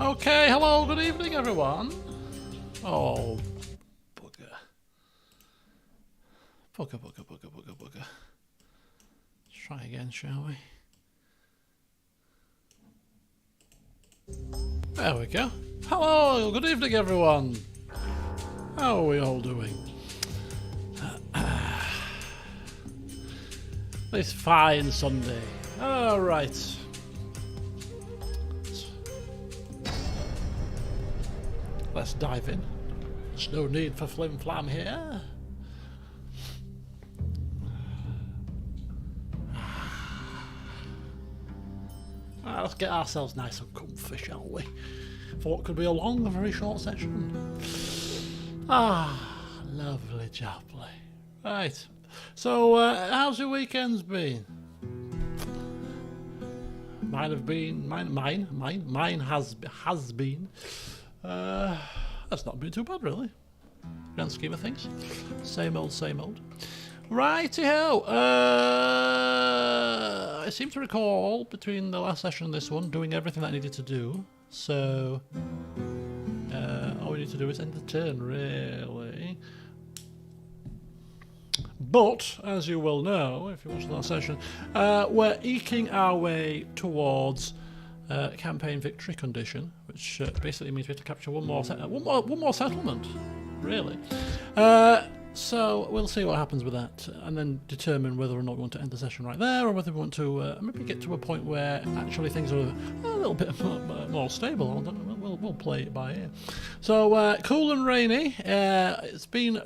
Okay, hello, good evening everyone. Oh, bugger. Bugger. Let's try again, shall we? There we go. Hello, good evening everyone. How are we all doing? This fine Sunday. Alright. Let's dive in. There's no need for flim flam here. Let's get ourselves nice and comfy, shall we? For what could be a long, very short session. Lovely jubbly. Right. So, how's your weekends been? Mine has been. That's not been too bad, really. Grand scheme of things. Same old. Righty-ho. I seem to recall between the last session and this one doing everything that I needed to do. So all we need to do is end the turn, really. But as you will know, if you watched the last session, we're eking our way towards campaign victory condition, which basically means we have to capture one more settlement, really. So we'll see what happens with that, and then determine whether or not we want to end the session right there, or whether we want to maybe get to a point where actually things are a little bit more stable. We'll play it by ear. So cool and rainy. It's been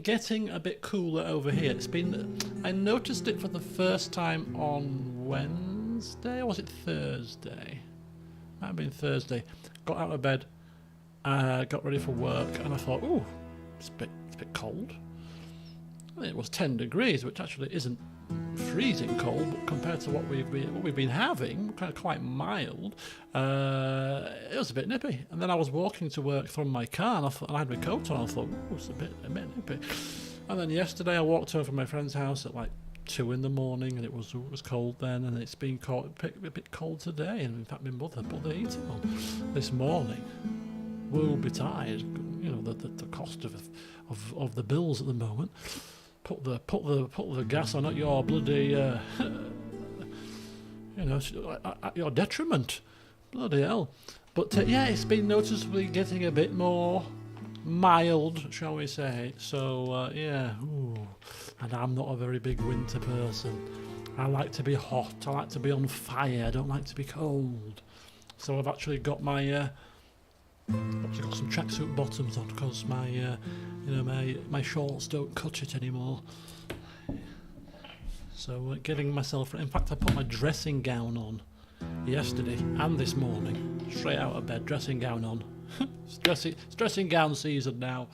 getting a bit cooler over here. I noticed it for the first time on Wednesday, or was it Thursday? Might have been Thursday. Got out of bed, got ready for work, and I thought, ooh, it's a bit cold. I mean, it was 10 degrees, which actually isn't freezing cold, but compared to what we've been having, kind of quite mild. It was a bit nippy. And then I was walking to work from my car, and I had my coat on. I thought, ooh, it's a bit nippy. And then yesterday, I walked home from my friend's house at like 2 in the morning, and it was cold then, and it's been a bit cold today. And in fact, my mother put the heating on this morning. We'll be tired, you know, the cost of the bills at the moment. Put the gas on at your bloody, at your detriment. Bloody hell. But yeah, it's been noticeably getting a bit more mild, shall we say. So yeah, ooh. And I'm not a very big winter person. I like to be hot. I like to be on fire. I don't like to be cold. So I've actually got my. I've got some tracksuit bottoms on because my shorts don't cut it anymore. So getting myself. In fact, I put my dressing gown on yesterday and this morning. Straight out of bed, dressing gown on. It's dressing gown season now.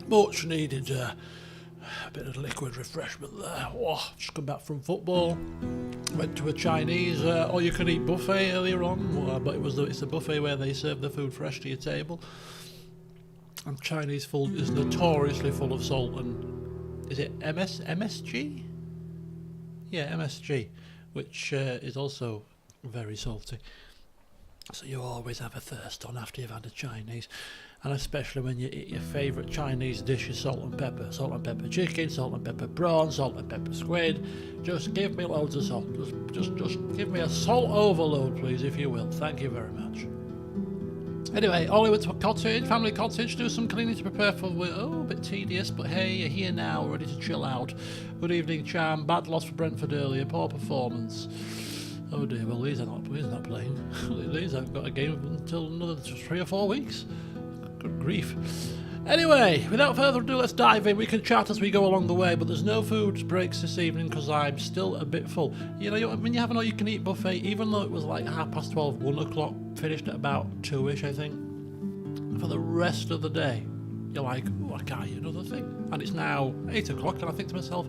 Much needed a bit of liquid refreshment there. Oh, just come back from football. Went to a Chinese all-you-can-eat buffet earlier on, but it's a buffet where they serve the food fresh to your table. And Chinese food is notoriously full of salt and is it MSG? Yeah, MSG, which is also very salty. So you always have a thirst on after you've had a Chinese. And especially when you eat your favourite Chinese dishes, salt and pepper chicken, salt and pepper prawn, salt and pepper squid. Just give me loads of salt. Just give me a salt overload, please, if you will. Thank you very much. Anyway, Ollie went to a cottage, family cottage, do some cleaning to prepare for a bit tedious, but hey, you're here now, ready to chill out. Good evening, Cham. Bad loss for Brentford earlier, poor performance. Oh dear, well, Leeds are not playing. Leeds haven't got a game until another 3 or 4 weeks. Good grief. Anyway, without further ado, let's dive in. We can chat as we go along the way, but there's no food breaks this evening because I'm still a bit full. You know, when you have an all-you-can-eat buffet, even though it was like 12:30, 1 o'clock, finished at about 2ish, I think, for the rest of the day, you're like, oh, I can't eat another thing. And it's now 8 o'clock, and I think to myself,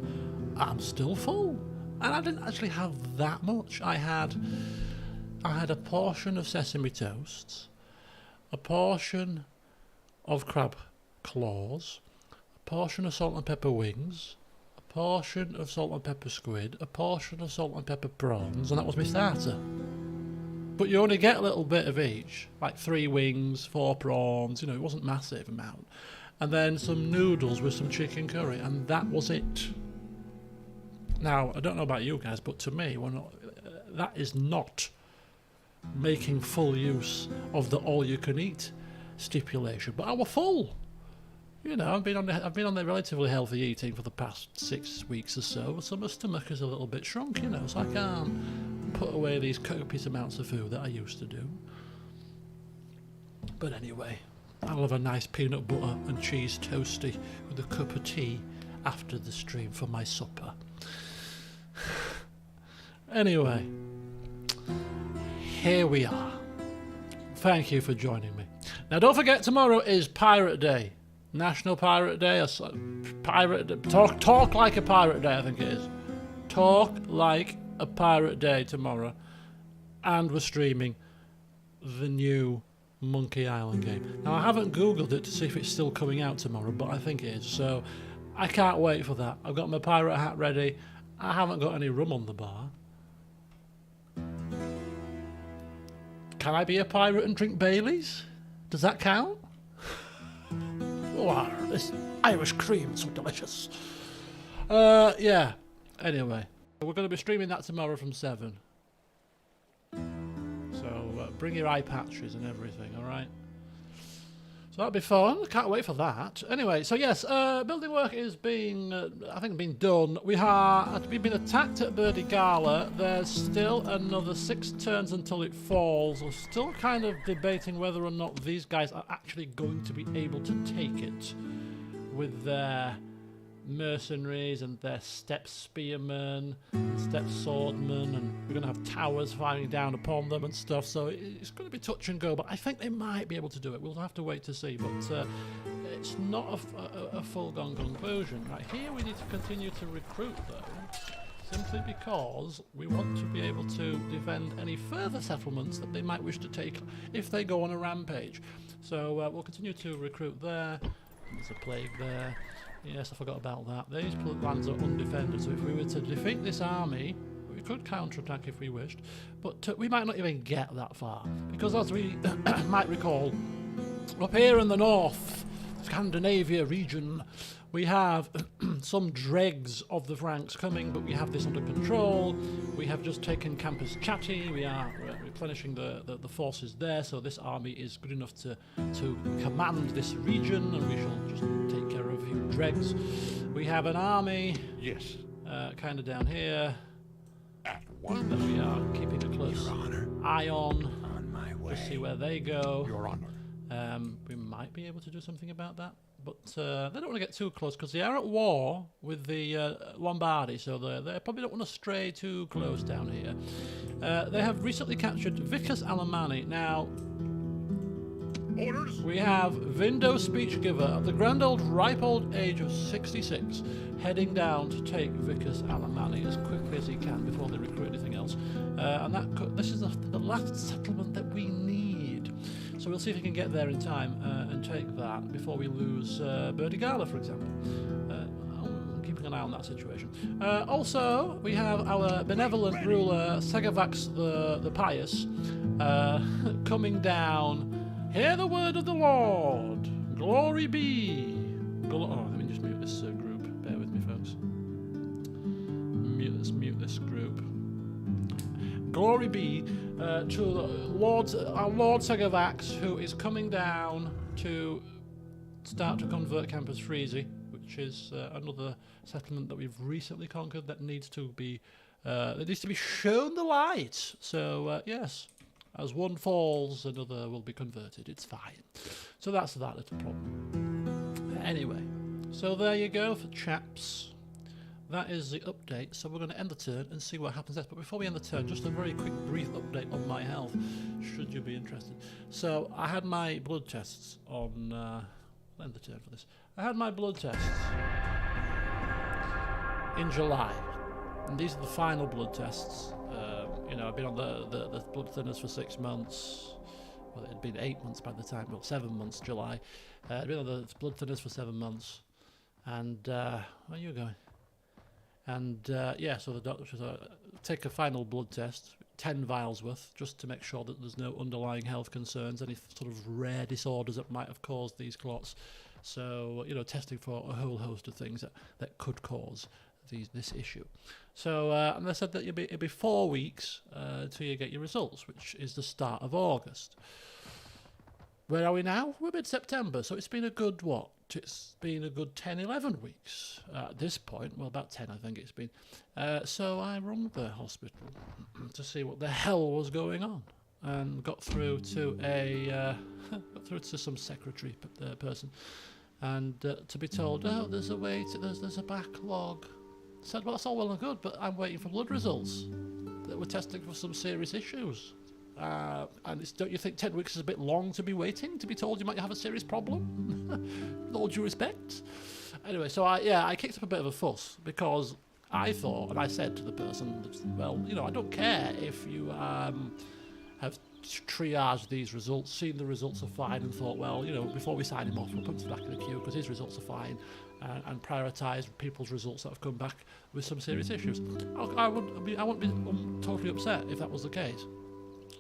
I'm still full. And I didn't actually have that much. I had a portion of sesame toasts, a portion of crab claws, a portion of salt and pepper wings, a portion of salt and pepper squid, a portion of salt and pepper prawns, and that was my starter. But you only get a little bit of each, like 3 wings, 4 prawns, you know, it wasn't a massive amount. And then some noodles with some chicken curry, and that was it. Now, I don't know about you guys, but to me, that is not making full use of the all-you-can-eat stipulation. But I was full. You know, I've been on the relatively healthy eating for the past 6 weeks or so my stomach is a little bit shrunk, you know, so I can't put away these copious amounts of food that I used to do. But anyway, I'll have a nice peanut butter and cheese toastie with a cup of tea after the stream for my supper. Anyway, here we are. Thank you for joining me. Now, don't forget, tomorrow is Pirate Day. National Pirate Day. Talk like a pirate day, I think it is. Talk like a pirate day tomorrow. And we're streaming the new Monkey Island game. Now, I haven't Googled it to see if it's still coming out tomorrow, but I think it is. So, I can't wait for that. I've got my pirate hat ready. I haven't got any rum on the bar. Can I be a pirate and drink Baileys? Does that count? Wow, this Irish cream is so delicious. Yeah. Anyway, we're going to be streaming that tomorrow from 7. So bring your eye patches and everything, alright? So that'll be fun. I can't wait for that. Anyway, so yes, building work is being, I think, being done. We've been attacked at Birdie Gala. There's still another 6 turns until it falls. We're still kind of debating whether or not these guys are actually going to be able to take it with their mercenaries and their step spearmen, step swordmen, and we're going to have towers firing down upon them and stuff, so it's going to be touch and go, but I think they might be able to do it. We'll have to wait to see, but it's not a full-gone conclusion. Right, here we need to continue to recruit, though, simply because we want to be able to defend any further settlements that they might wish to take if they go on a rampage. So we'll continue to recruit there. There's a plague there. Yes, I forgot about that. These lands are undefended, so if we were to defeat this army, we could counterattack if we wished, but we might not even get that far, because as we might recall, up here in the north, Scandinavia region, we have some dregs of the Franks coming, but we have this under control. We have just taken Campus Chatty. We are replenishing the forces there, so this army is good enough to command this region, and we shall just take care of a few dregs. We have an army, yes, kind of down here, that we are keeping a close eye on my way. To see where they go. Your Honor. We might be able to do something about that. But they don't want to get too close because they are at war with the Lombardi, so they probably don't want to stray too close down here. They have recently captured Vicus Alemanni. Now, orders. We have Vindo Speechgiver at the grand old ripe old age of 66, heading down to take Vicus Alemanni as quickly as he can before they recruit anything else. And this is the last settlement that we need. So we'll see if we can get there in time and take that before we lose Birdie Gala, for example. I'm keeping an eye on that situation. Also, we have our benevolent ruler, Segavax the Pious, coming down. Hear the word of the Lord. Glory be. Let me just mute this group. Bear with me, folks. Mute this group. Glory be to our Lord Segavax, who is coming down to start to convert Campus Freezy, which is another settlement that we've recently conquered that needs to be shown the light. So yes, as one falls, another will be converted. It's fine. So that's that little problem. Anyway, so there you go for chaps. That is the update, so we're going to end the turn and see what happens next. But before we end the turn, just a very quick, brief update on my health, should you be interested. So, I had my blood tests on... I'll end the turn for this. I had my blood tests in July, and these are the final blood tests. You know, I've been on the blood thinners for 6 months. well, it had been 8 months by the time, well, 7 months, July. I'd been on the blood thinners for 7 months. And, where are you going? And, yeah, so the doctor said, take a final blood test, 10 vials worth, just to make sure that there's no underlying health concerns, any sort of rare disorders that might have caused these clots. So, you know, testing for a whole host of things that could cause this issue. So, and they said that it'd be 4 weeks till you get your results, which is the start of August. Where are we now? We're mid-September, so it's been a good, what? It's been a good 10, 11 weeks at this point. Well, about 10, I think it's been. So I rung the hospital to see what the hell was going on, and got through to some secretary person, and to be told, oh, there's a wait, there's a backlog. I said, well, that's all well and good, but I'm waiting for blood results that were testing for some serious issues. And don't you think 10 weeks is a bit long to be waiting, to be told you might have a serious problem? With all due respect. Anyway, so I kicked up a bit of a fuss, because I thought, and I said to the person, well, you know, I don't care if you have triaged these results, seen the results are fine, and thought, well, you know, before we sign him off, we'll put him to the back of the queue because his results are fine, and prioritise people's results that have come back with some serious issues. I wouldn't be totally upset if that was the case.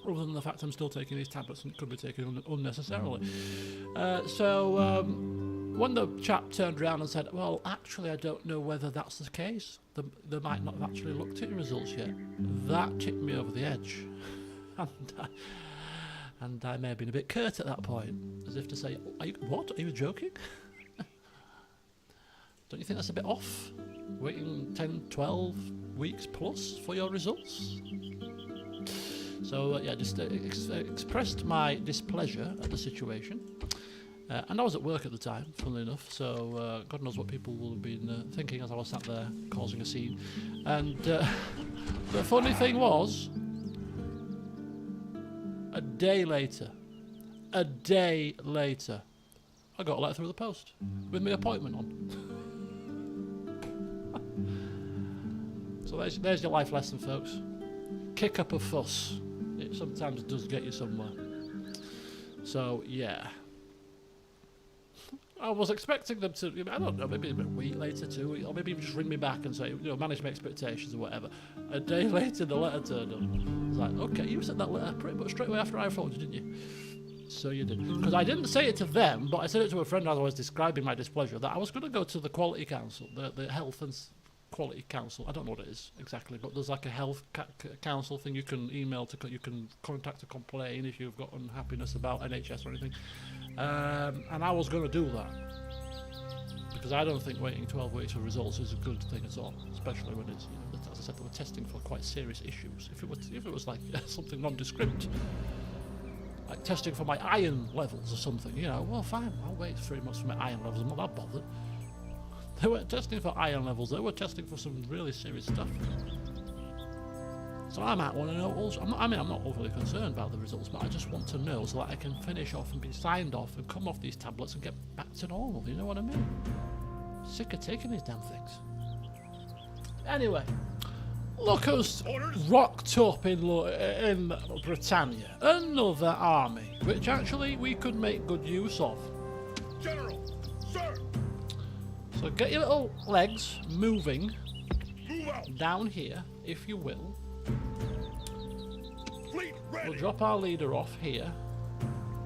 Other than the fact I'm still taking these tablets and could be taken unnecessarily. So when the chap turned around and said, well, actually, I don't know whether that's the case. They might not have actually looked at your results yet. That tipped me over the edge. And I may have been a bit curt at that point, as if to say, what? Are you joking? Don't you think that's a bit off? Waiting 10, 12 weeks plus for your results? So, yeah, just expressed my displeasure at the situation. And I was at work at the time, funnily enough, so God knows what people will have been thinking as I was sat there causing a scene. And the funny thing was, a day later, I got a letter through the post with my appointment on. So there's your life lesson, folks. Kick up a fuss. It sometimes does get you somewhere. So, yeah. I was expecting them to, I don't know, maybe a week later, 2 weeks, or maybe even just ring me back and say, you know, manage my expectations or whatever. A day later, the letter turned up. I was like, okay, you sent that letter pretty much straight away after I phoned you, didn't you? So you did. Because I didn't say it to them, but I said it to a friend as I was describing my displeasure, that I was going to go to the Quality Council, the Health and Quality Council. I don't know what it is exactly, but there's like a health council thing you can email to, you can contact to complain if you've got unhappiness about NHS or anything. And I was going to do that because I don't think waiting 12 weeks for results is a good thing at all, especially when it's, you know, as I said, they were testing for quite serious issues. If it was like something nondescript, like testing for my iron levels or something, you know, well, fine, I'll wait 3 months for my iron levels. I'm not that bothered. They weren't testing for iron levels, they were testing for some really serious stuff. So I might want to know also, I'm not overly concerned about the results, but I just want to know so that I can finish off and be signed off and come off these tablets and get back to normal, you know what I mean? Sick of taking these damn things. Anyway, look who's rocked up in Britannia. Another army, which actually we could make good use of. General, sir. So get your little legs moving Move out. down here, if you will. Fleet ready. We'll drop our leader off here,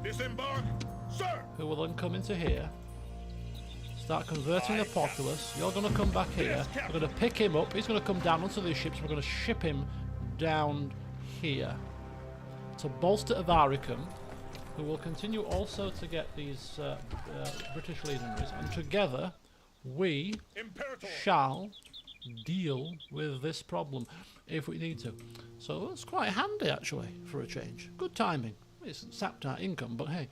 Disembark, sir. who will then come into here. Start converting the populace. You're going to come back here. We're going to pick him up. He's going to come down onto these ships. We're going to ship him down here to bolster Avaricum, who will continue also to get these British legionaries. And together, we Imperator. shall deal with this problem if we need to. So it's quite handy actually for a change. Good timing. It's sapped our income, but hey.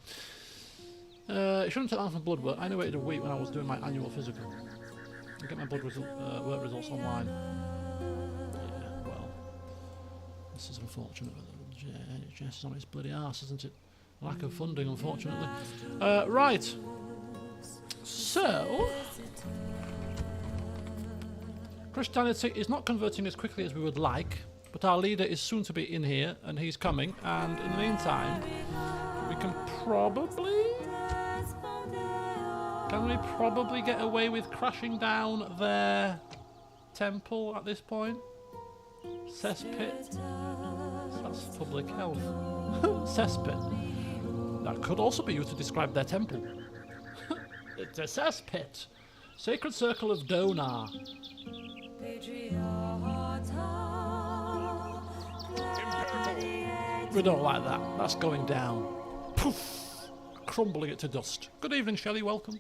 It shouldn't take long for blood work. I only waited a week when I was doing my annual physical. I get my blood work results online. Yeah, well, this is unfortunate. NHS is on its bloody arse, isn't it? Lack of funding, unfortunately. Right. So, Christianity is not converting as quickly as we would like, but our leader is soon to be in here, and he's coming. And in the meantime, we can probably... Can we probably get away with crashing down their temple at this point? Cesspit. That's public health. Cesspit. That could also be used to describe their temple. It's a cesspit. Sacred Circle of Donar. We don't like that. That's going down. Poof! Crumbling it to dust. Good evening, Shelley. Welcome.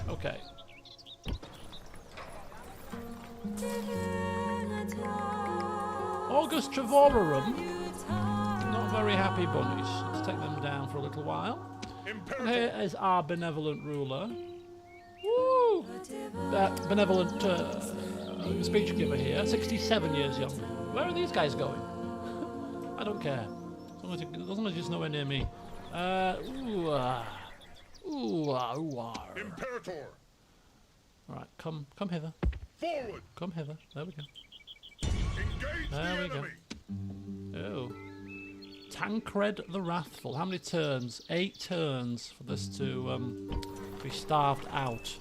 Okay. August Trevorum. Not very happy bunnies. Let's take them down for a little while. And here is our benevolent ruler. Woo! Benevolent speech giver here. 67 years young. Where are these guys going? I don't care. As long as it's nowhere near me. Imperator! Alright, come hither. Forward! Come hither. There we go. Engage There we the enemy! go. Oh. Tancred the Wrathful. How many turns? 8 turns for this to be starved out.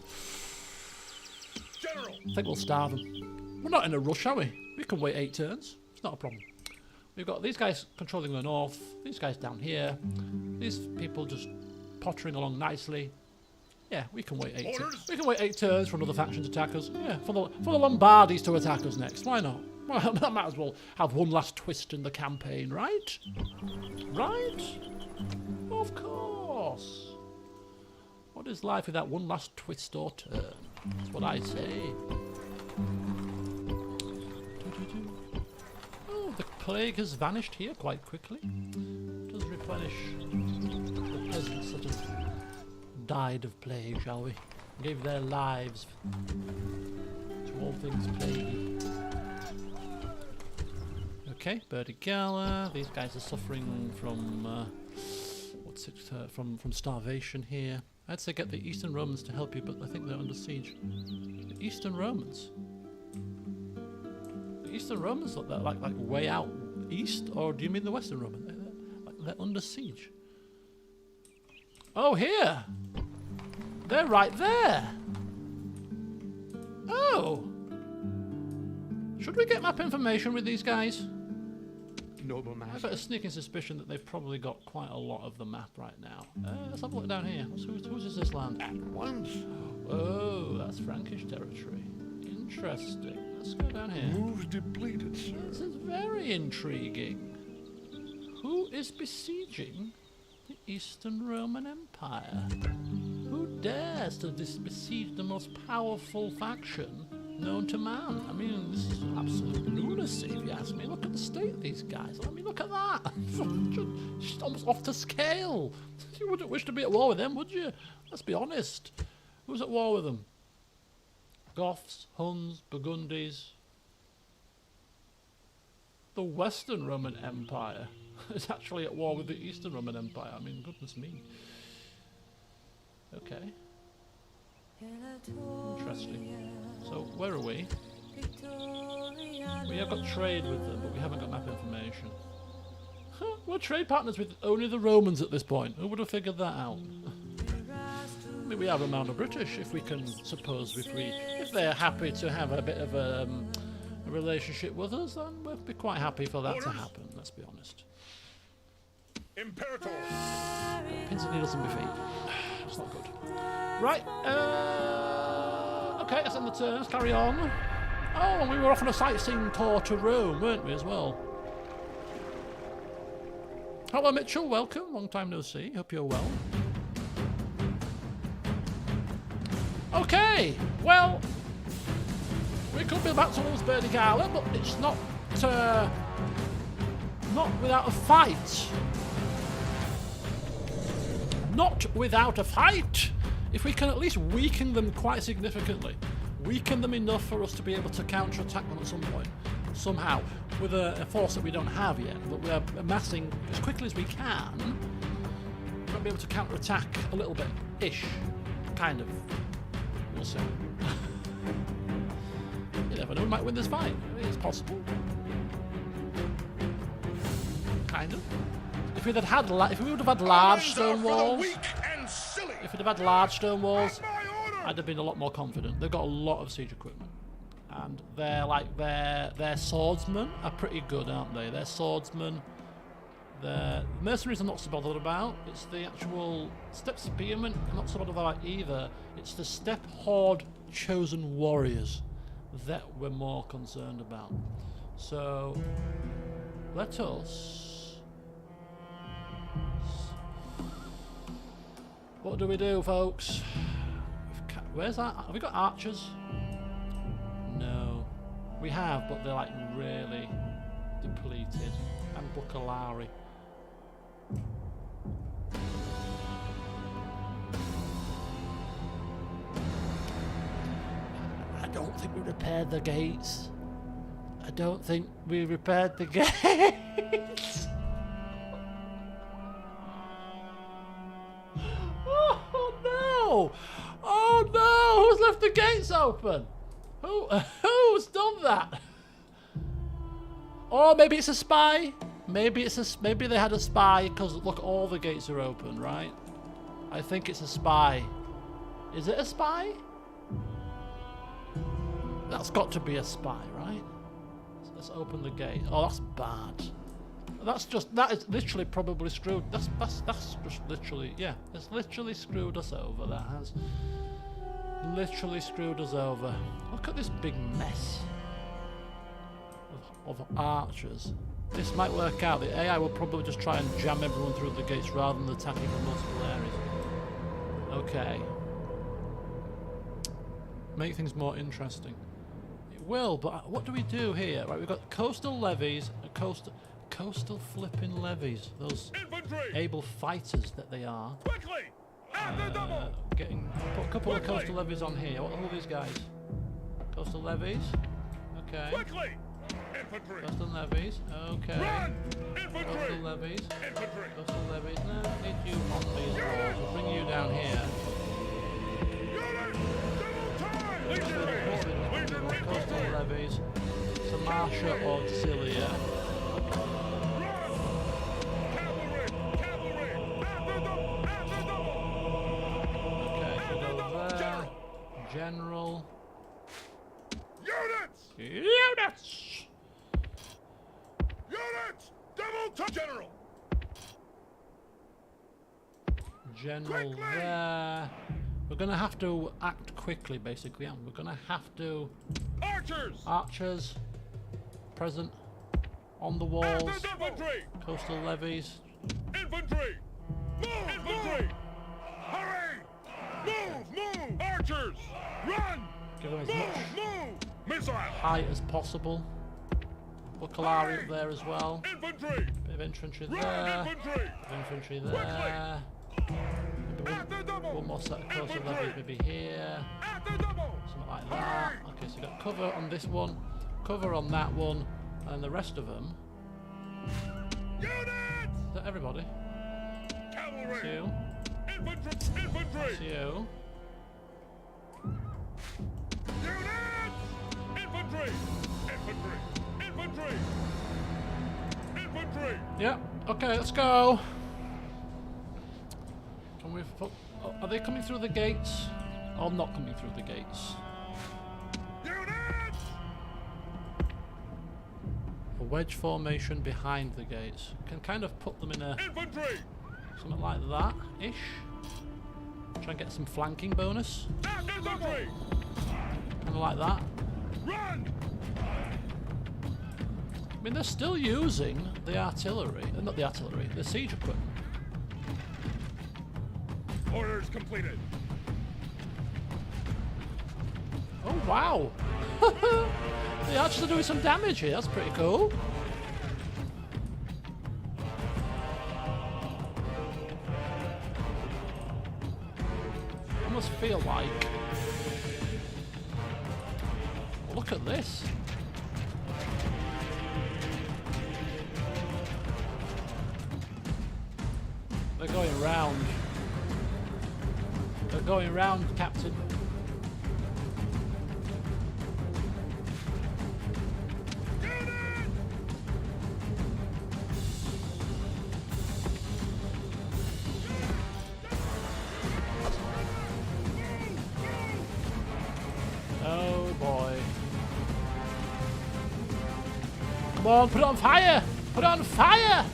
General! I think we'll starve them. We're not in a rush, are we? We can wait 8 turns. It's not a problem. We've got these guys controlling the north, these guys down here, these people just pottering along nicely. Yeah, we can wait 8 turns. We can wait 8 turns for another faction to attack us. Yeah, for the Lombardis to attack us next. Why not? Well, that might as well have one last twist in the campaign, right? Right? Of course. What is life without one last twist or turn? That's what I say. Oh, the plague has vanished here quite quickly. Does replenish the peasants that have died of plague, shall we? Gave their lives to all things plaguey. Okay, Birdie Gala. These guys are suffering from from starvation here. I'd say get the Eastern Romans to help you, but I think they're under siege. The Eastern Romans. The Eastern Romans look like way out east, or do you mean the Western Romans? They're under siege. Oh, here. They're right there. Oh. Should we get map information with these guys? Noble man. I've got a sneaking suspicion that they've probably got quite a lot of the map right now. Let's have a look down here. Whose is this land? At once. Oh, that's Frankish territory. Interesting. Let's go down here. Moves depleted, sir. This is very intriguing. Who is besieging the Eastern Roman Empire? Who dares to besiege the most powerful faction known to man? I mean, this is absolute lunacy, if you ask me. Look at the state of these guys. I mean, look at that. Just almost off to scale. You wouldn't wish to be at war with them, would you? Let's be honest. Who's at war with them? Goths, Huns, Burgundies. The Western Roman Empire is actually at war with the Eastern Roman Empire. I mean, goodness me. Okay. Interesting. So, where are we? We have got trade with them, but we haven't got map information. We're trade partners with only the Romans at this point. Who would have figured that out? I mean, we are amount of British, if we can suppose, if they're happy to have a bit of a relationship with us, then we'll be quite happy for that to happen, let's be honest. Imperator! Pins and needles and be feet. It's not good. Right, okay, that's in the turns, carry on. Oh, and we were off on a sightseeing tour to Rome, weren't we, as well? Hello, Mitchell, welcome, long time no see, hope you're well. Okay, well, we could be back towards Birdie Gala, but it's not without a fight. Not without a fight! If we can at least weaken them quite significantly, weaken them enough for us to be able to counterattack them at some point, somehow, with a force that we don't have yet, but we're amassing as quickly as we can, we'll be able to counterattack a little bit-ish, kind of. We'll see. You never know, we might win this fight. I mean, it's possible. Kind of. If we would have had large stone walls, if we'd have had large stone walls, I'd have been a lot more confident. They've got a lot of siege equipment, and their swordsmen are pretty good, aren't they? Their swordsmen. The mercenaries I'm not so bothered about. It's the actual steppe spearmen I'm not so bothered about either. It's the steppe horde chosen warriors that we're more concerned about. So let us. What do we do, folks? Where's that? Have we got archers? No. We have, but they're like really depleted. And Bucalari. I don't think we repaired the gates. I don't think we repaired the gates. Oh no! Oh no! Who's left the gates open? Who's done that? Or maybe it's a spy. Maybe they had a spy because look, all the gates are open, right? I think it's a spy. Is it a spy? That's got to be a spy, right? Let's open the gate. Oh, that's bad. That is literally probably screwed. That's just literally, yeah. It's literally screwed us over. That has literally screwed us over. Look at this big mess of archers. This might work out. The AI will probably just try and jam everyone through the gates rather than attacking from multiple areas. Okay. Make things more interesting. It will, but what do we do here? Right, we've got coastal levies, coastal flipping levies. Those Infantry! able fighters that they are. Quickly! After double! Put a couple of coastal levies on here. What are all these guys? Coastal levies. Okay. Quickly! Infantry! Coastal levies. Okay. Run! Infantry! Coastal levies. Infantry! Coastal levies. No, need you on these walls. We'll bring you down here. Units! Double time! Legionary! Coastal Infantry! levies. Samaria Auxilia. Run! Cavalry! Cavalry! After double! Okay, so go there. General. Units! Units! Units! Double time! General! General Quickly! there. We're going to have to act quickly, basically, and we're going to have to... Archers! Archers, present, on the walls, After infantry! coastal levies. Infantry! Move! Infantry! Hurry! Move! Archers! Run! Give them as much Move! Missile! height as possible. Bucalari up there as well. Infantry! Bit of infantry Run! there. Infantry! Bit of infantry there. Maybe After double! one more set of coastal Infantry! levies, maybe here. After double! Something like that. Okay, so you've got cover on this one, cover on that one, and the rest of them. Units! Is that everybody? Cavalry! That's you. Infantry! Infantry! That's you. Units! Infantry! Infantry! Infantry! Infantry! Yeah. Okay, let's go. Can we? Are they coming through the gates? Oh, I'm not coming through the gates. Units! A wedge formation behind the gates. Can kind of put them in a Infantry! something like that ish. Try and get some flanking bonus. Infantry! Kind of like that. Run! I mean, they're still using the artillery, not the artillery, the siege equipment. Orders completed. Oh wow! The archers are doing some damage here. That's pretty cool. I almost feel like. Look at this. They're going round. They're going round, Captain. Come on, put it on fire! Put it on fire!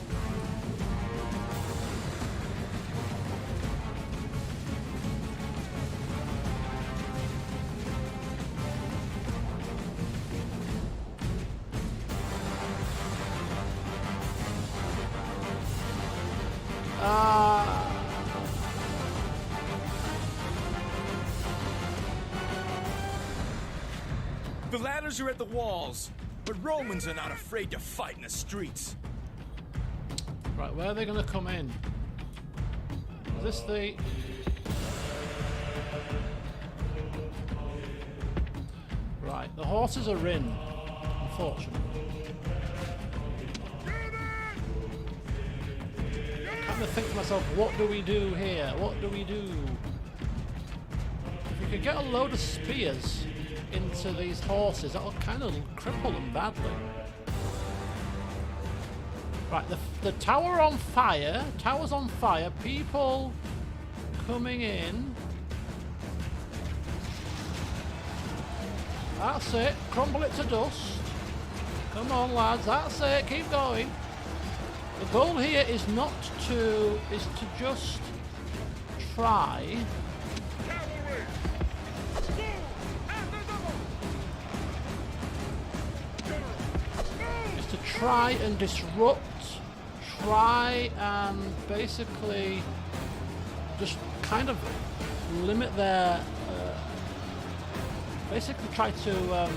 The ladders are at the walls, but Romans are not afraid to fight in the streets. Right, where are they going to come in? Is this the... Right, the horses are in, unfortunately. I kind of think to myself, what do we do here? What do we do? If we could get a load of spears into these horses, that'll kind of cripple them badly. Right, the tower on fire. Tower's on fire. People coming in. That's it. Crumble it to dust. Come on, lads. That's it. Keep going. The goal here is not to... is to just try... Cavalry! Move! At the double! General! Move! is to try and disrupt, try and basically just kind of limit their, basically try to,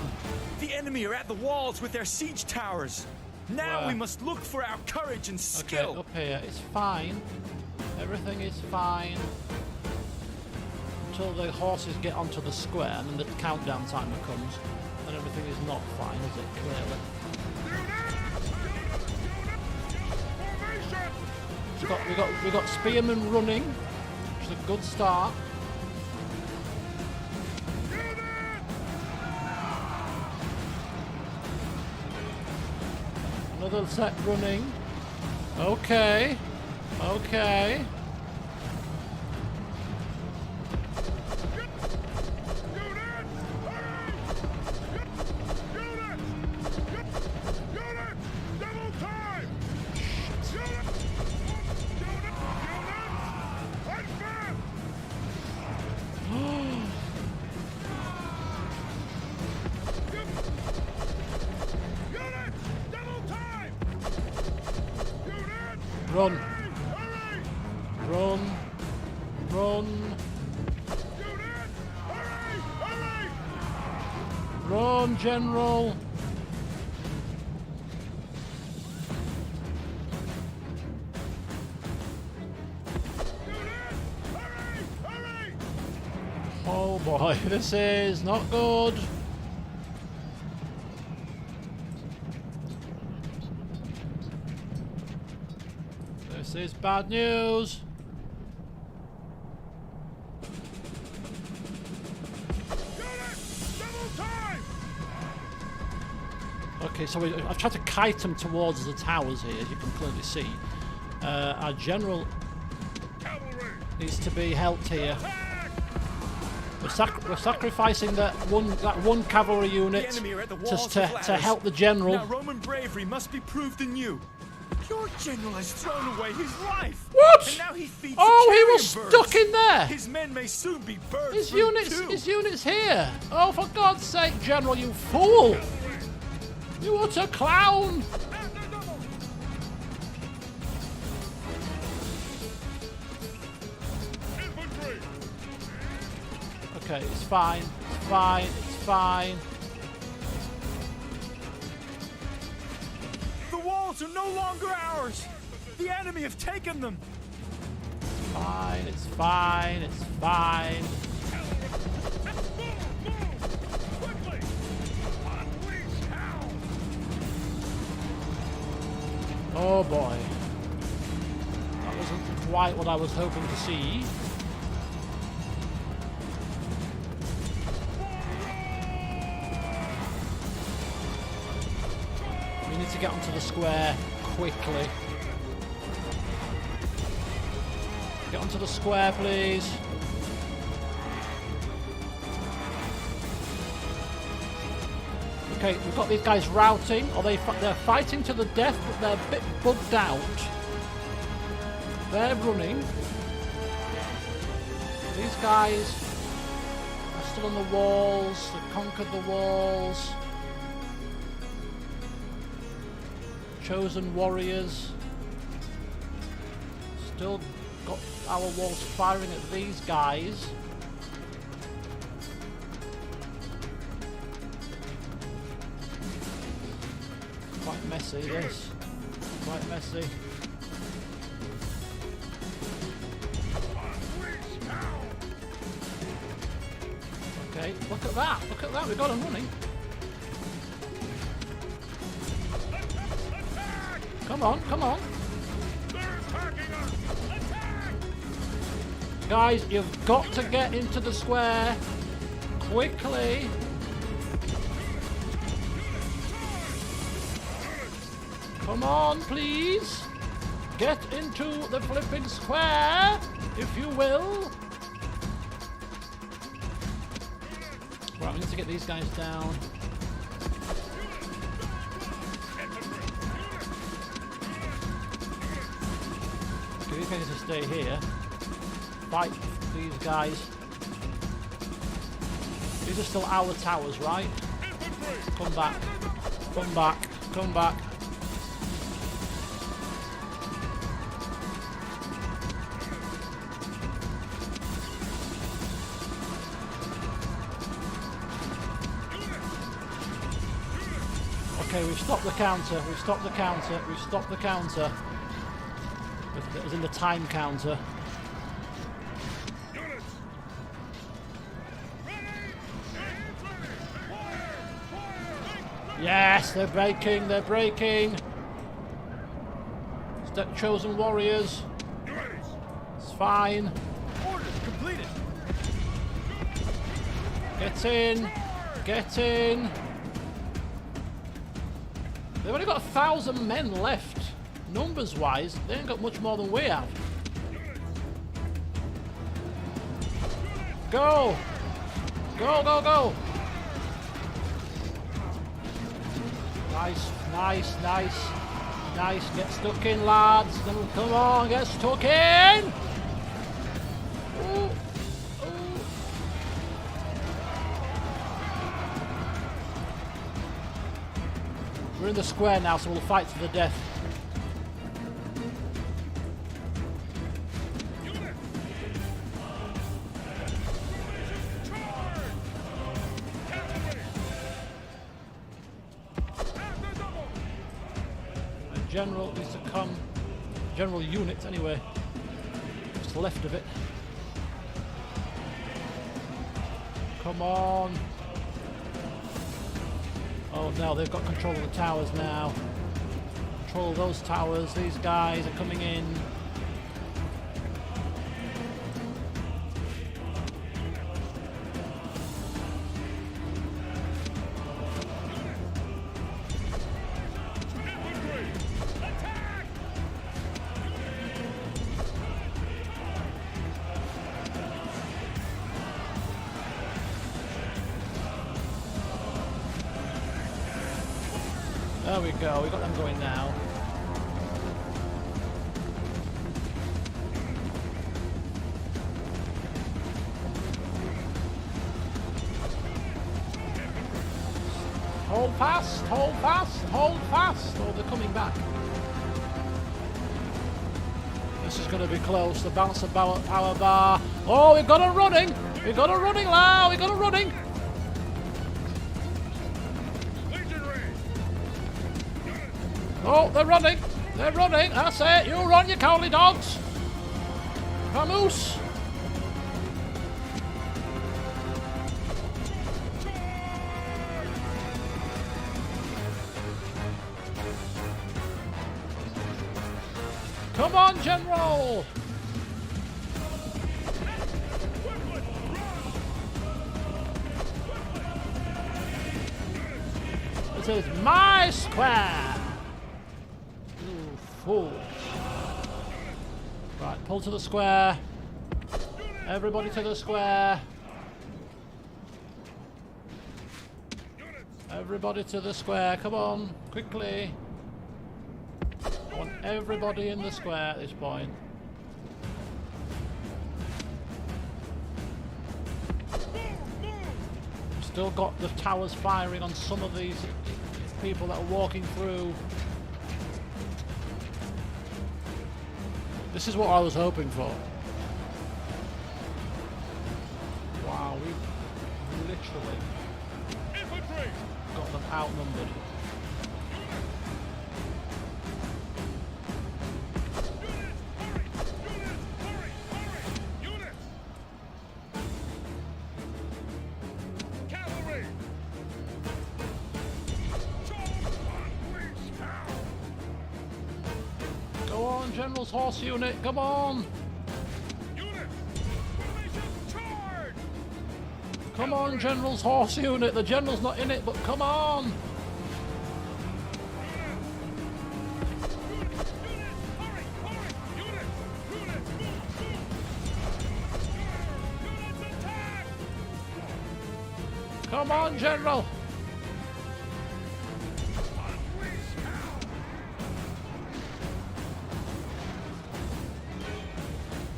The enemy are at the walls with their siege towers. Now Where? we must look for our courage and skill. okay, up here, it's fine, everything is fine, until the horses get onto the square and then the countdown timer comes, and everything is not fine, is it, clearly? Formation! We got spearmen running, which is a good start. Another set running. Okay. Okay. Run. Run. Run. Run, General. Oh boy, this is not good. This is bad news. Okay, so I've tried to kite them towards the towers here, as you can clearly see. Our general needs to be helped here. We're sacrificing that one cavalry unit The enemy are at the walls to with ladders. help the general. Now Roman bravery must be proved in you. Your general has thrown away his life. What? And now he feeds Oh, the he was carrion stuck birds. in there. His men may soon be birds. His fruit units, too. here. Oh, for God's sake, General, you fool! You utter clown! Infantry! Okay, it's fine. It's fine. It's fine. The walls are no longer ours. The enemy have taken them. Fine. It's fine. It's fine. Quickly! Unleash hell! Oh boy. That wasn't quite what I was hoping to see. We need to get onto the square quickly. Get onto the square, please. Okay, we've got these guys routing, or they're fighting to the death, but they're a bit bugged out. They're running. These guys are still on the walls. They've conquered the walls. Chosen warriors. Still got our walls firing at these guys. Quite messy, this. Quite messy. Okay, look at that. Look at that. We've got them running. Come on, come on. Guys, you've got to get into the square quickly. Come on, please. Get into the flipping square, if you will. Right, we need to get these guys down. Okay, these guys need to stay here. Fight these guys. These are still our towers, right? Come back. Come back. Come back. Okay, we've stopped the counter. We've stopped the counter. We've stopped the counter. It was in the time counter. Yes, they're breaking. They're breaking. Chosen warriors. It's fine. Orders completed. Get in. Get in. They've only got 1,000 men left. Numbers-wise, they ain't got much more than we have. Go! Go, go, go! Nice, nice, nice. Nice, get stuck in, lads. Come on, get stuck in! Ooh. We're in the square now, so we'll fight to the death. A general needs to come. General unit, anyway. Just left of it. Come on. Oh no, they've got control of the towers now. Control of those towers. These guys are coming in. There we go, we got them going now. Hold fast, hold fast, hold fast. Oh, they're coming back. This is going to be close. The balance of power bar. Oh, we've got her running. We've got her running, Lau. We've got her running. Oh, they're running. They're running. That's it. You run, you cowardly dogs. Vamoose. Come on, General. This is my square. You fools. Right, pull to the square. Everybody to the square. Everybody to the square, come on, quickly. I want everybody in the square at this point. Still got the towers firing on some of these people that are walking through. This is what I was hoping for. Wow, we literally Infantry! got them outnumbered. Units! Cavalry! Unleash hell! Go on, General's Horse Unit, come on! Units! Formation charge! Come on, General's Horse Unit, the General's not in it, but come on! Come on, General!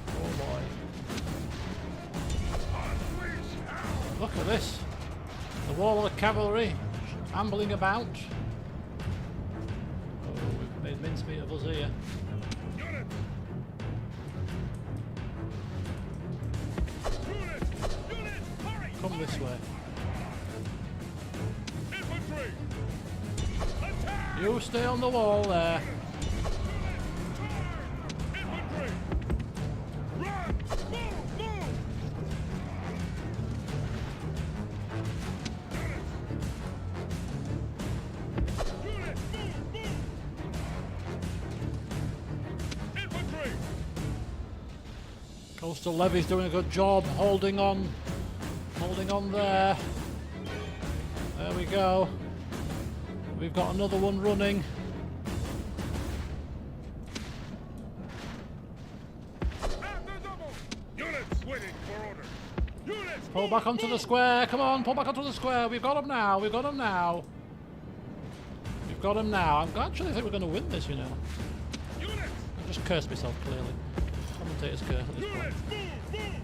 Oh boy. Look at this. The wall of the cavalry ambling about. Oh, we've made mincemeat of us here. Come this way. Infantry! Attack! You stay on the wall there. Infantry! Run! Move! Move! Units! Move! Move! Infantry! Coastal Levy's doing a good job holding on there. There we go. We've got another one running. After double! Units waiting for order! Units! Pull back onto the square. Come on, pull back onto the square. We've got them now. We've got them now. We've got them now. I actually think we're going to win this, you know. Units! I just cursed myself, clearly. Commentator's curse at this point. Units! Move! Move!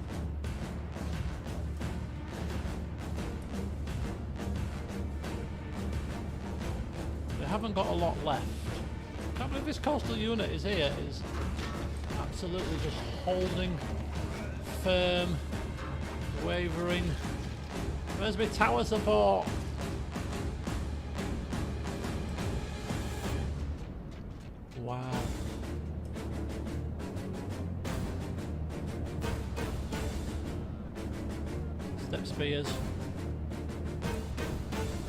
They haven't got a lot left. Can't believe this coastal unit is here. Is absolutely just holding firm, wavering. Where's my tower support? Wow. Step spears.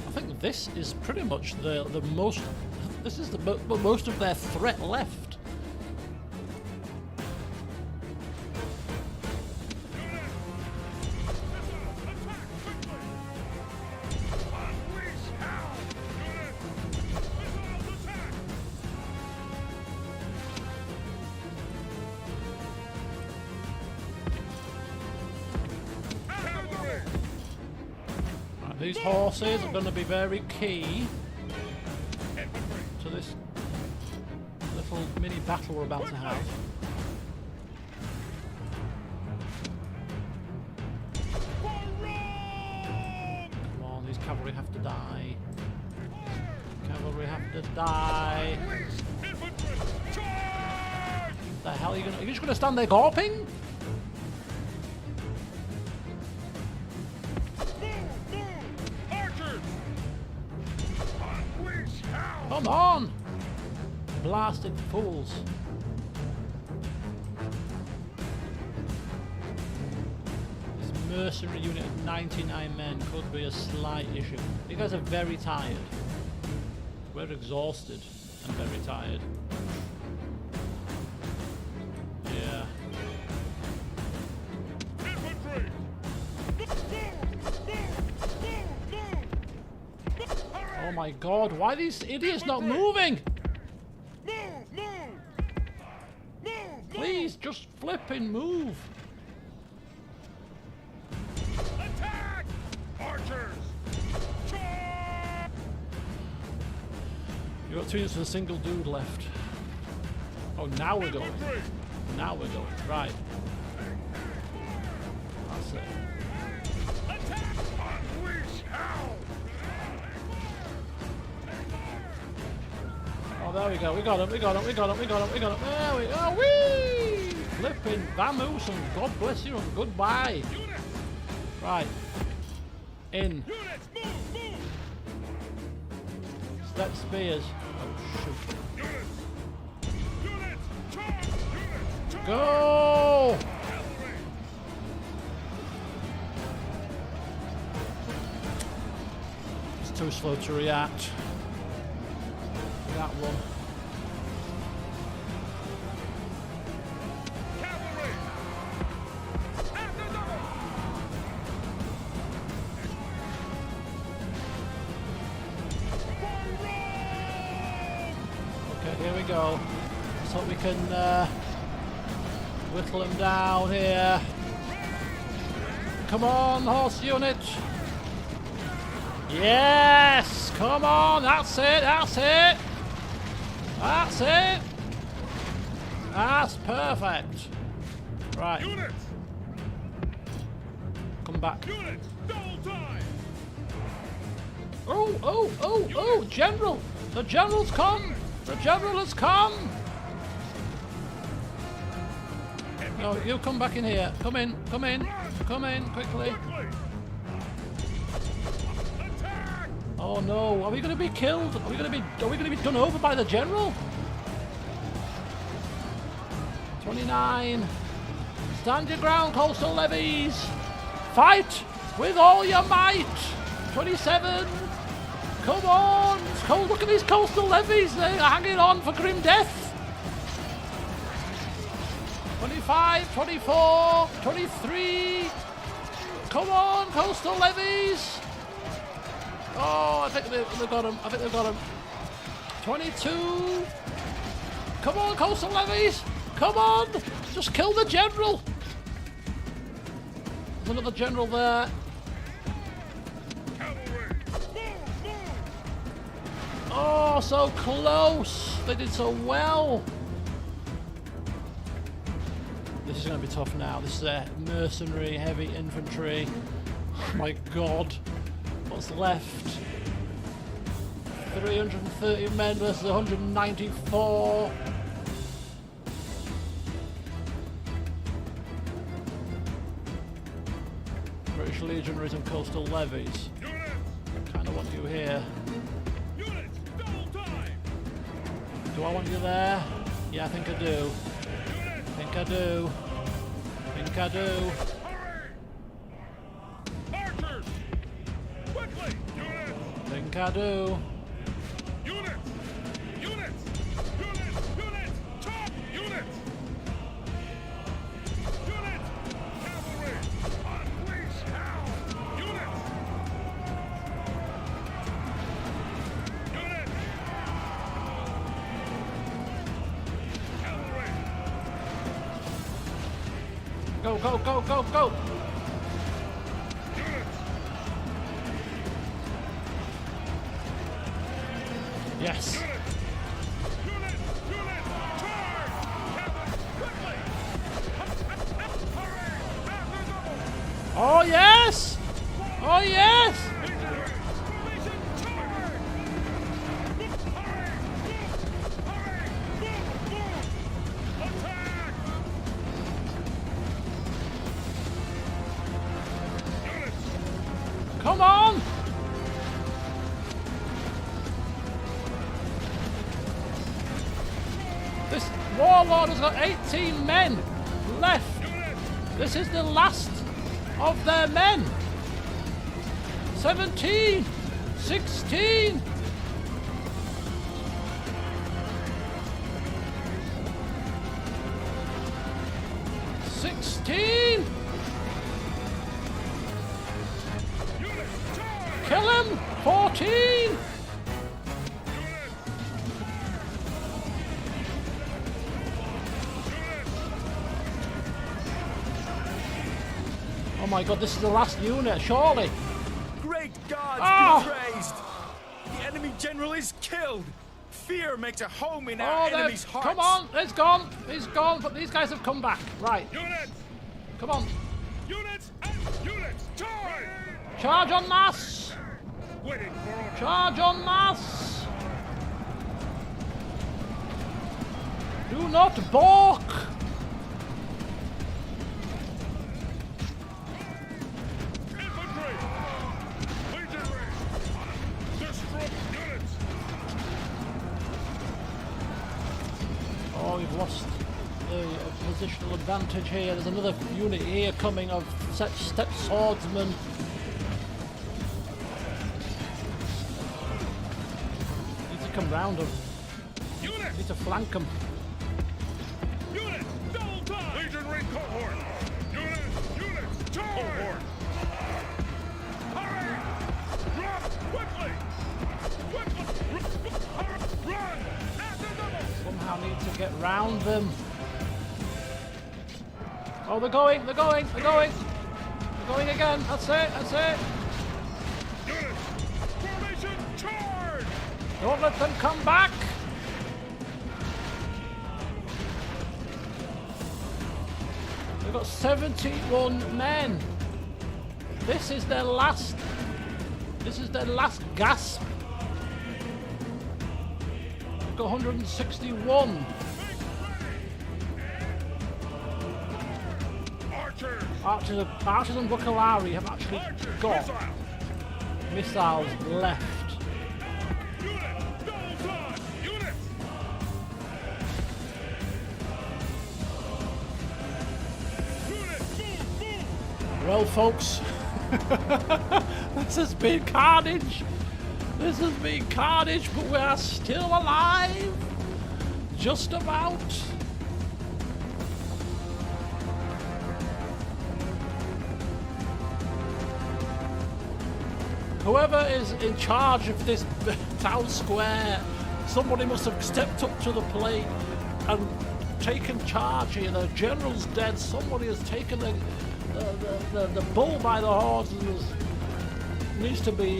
I think this is pretty much the most. This is the most of their threat left. Unleash hell! Units! Missiles attack! Cavalry! Right, these horses are going to be very key Infantry! to this little mini battle we're about to have. For Rome! Come on, these cavalry have to die. Cavalry have to die. Unleash infantry! Charge! The hell are you going to... Are you just going to stand there gawping? Move! Move! Archers! Unleash hell! Come on! Blasted fools. This mercenary unit of 99 men could be a slight issue. You guys are very tired. We're exhausted and very tired. Yeah. Infantry! Oh my god, why are these idiots not moving? Move! Move! Move! Please, just flipping move. Attack! Archers! Charge! You've got 2 units with a single dude left. Oh, now we're going. Infantry! Now we're going. Right. That's it. Attack! Unleash hell! Oh, there we go. We got him. We got him. We got him. We got him. We got him. There we go. Whee! Flipping vamoose and God bless you and goodbye. Units! Right. In. Units! Move! Move! Step spears. Oh, shoot. Units! Units! Charge! Units! Charge! Go! Cavalry! It's too slow to react. That one. Cavalry! After double! Okay, here we go. Let's hope we can whittle him down here. Come on, horse unit. Yes! Come on, that's it, that's it. That's it. That's perfect. Right, Units! come back. Units! Double time! Oh, oh, oh, oh, General! The General's come! The General has come! No, you come back in here. Come in, come in, come in, quickly. Quickly! Attack! Oh no, are we going to be killed? Are we going to be done over by the General? 29. Stand your ground, coastal levies. Fight with all your might. 27. Come on. Look at these coastal levies. They're hanging on for grim death. 25, 24, 23. Come on, coastal levies. Oh, I think they've got him. I think they've got him. 22. Come on, coastal levies. Come on. Just kill the General. There's another General there. Cavalry! Move! Move! Oh, so close. They did so well. This is going to be tough now. This is mercenary, heavy infantry. Oh my God. What's left? 330 men versus 194. British legionaries and coastal levies. Units! Kind of want you here. Units! Double time! Do I want you there? Yeah, I think I do. Units! Think I do. Think I do. Hurry! Archers! Quickly! Units! Think I do. Units! Units! Units! Units! Chop! Units! Units! Cavalry! Unleash hell! Units! Units! Cavalry! Go, go, go, go, go! Units! Yes. Units! Units! Units! Charge! Cavalry! Quickly! Hurry! After double! Oh yes! Oh yes! Formation charge! Hurry! Move! Hurry! Move! Move! Attack! Units! Come on! This warlord has got 18 men left. Units! This is the last of their men. 17, 16. Sixteen. Units! Charge! Kill him. 14. Oh my God! This is the last unit, surely. Great gods Ah! be praised! The enemy general is killed! fear makes a home in Oh, our there- enemies' hearts. come on, it's gone. He's gone, but these guys have come back. Right, Units! come on. Units! And units! Charge! Charge en masse! Waiting for orders. Charge en masse! Do not balk! Infantry! Legionary! Destroy units! Oh, we've lost the positional advantage here. There's another unit here coming of such step swordsmen. Need to come round them. Units! Need to flank them. Units! Double time! Legionary cohort! Units! Charge! Cohort! Hurry! Drop! Quickly! Quickly! Hurry! Run! After double! Somehow need to get round them. Oh, they're going, they're going, they're going. They're going again. That's it, that's it. Units! Formation! Charge! Don't let them come back. They've got 71 men. This is their last gasp. They've got 161. Archers! Archers and Bucalari have actually Archers! got Missile! missiles left. Units! Double time! Units! Units! Move! Move! Well, folks, this has been carnage. This has been carnage, but we are still alive. Just about. Whoever is in charge of this town square, somebody must have stepped up to the plate and taken charge here. The general's dead. Somebody has taken the bull by the horns and needs to be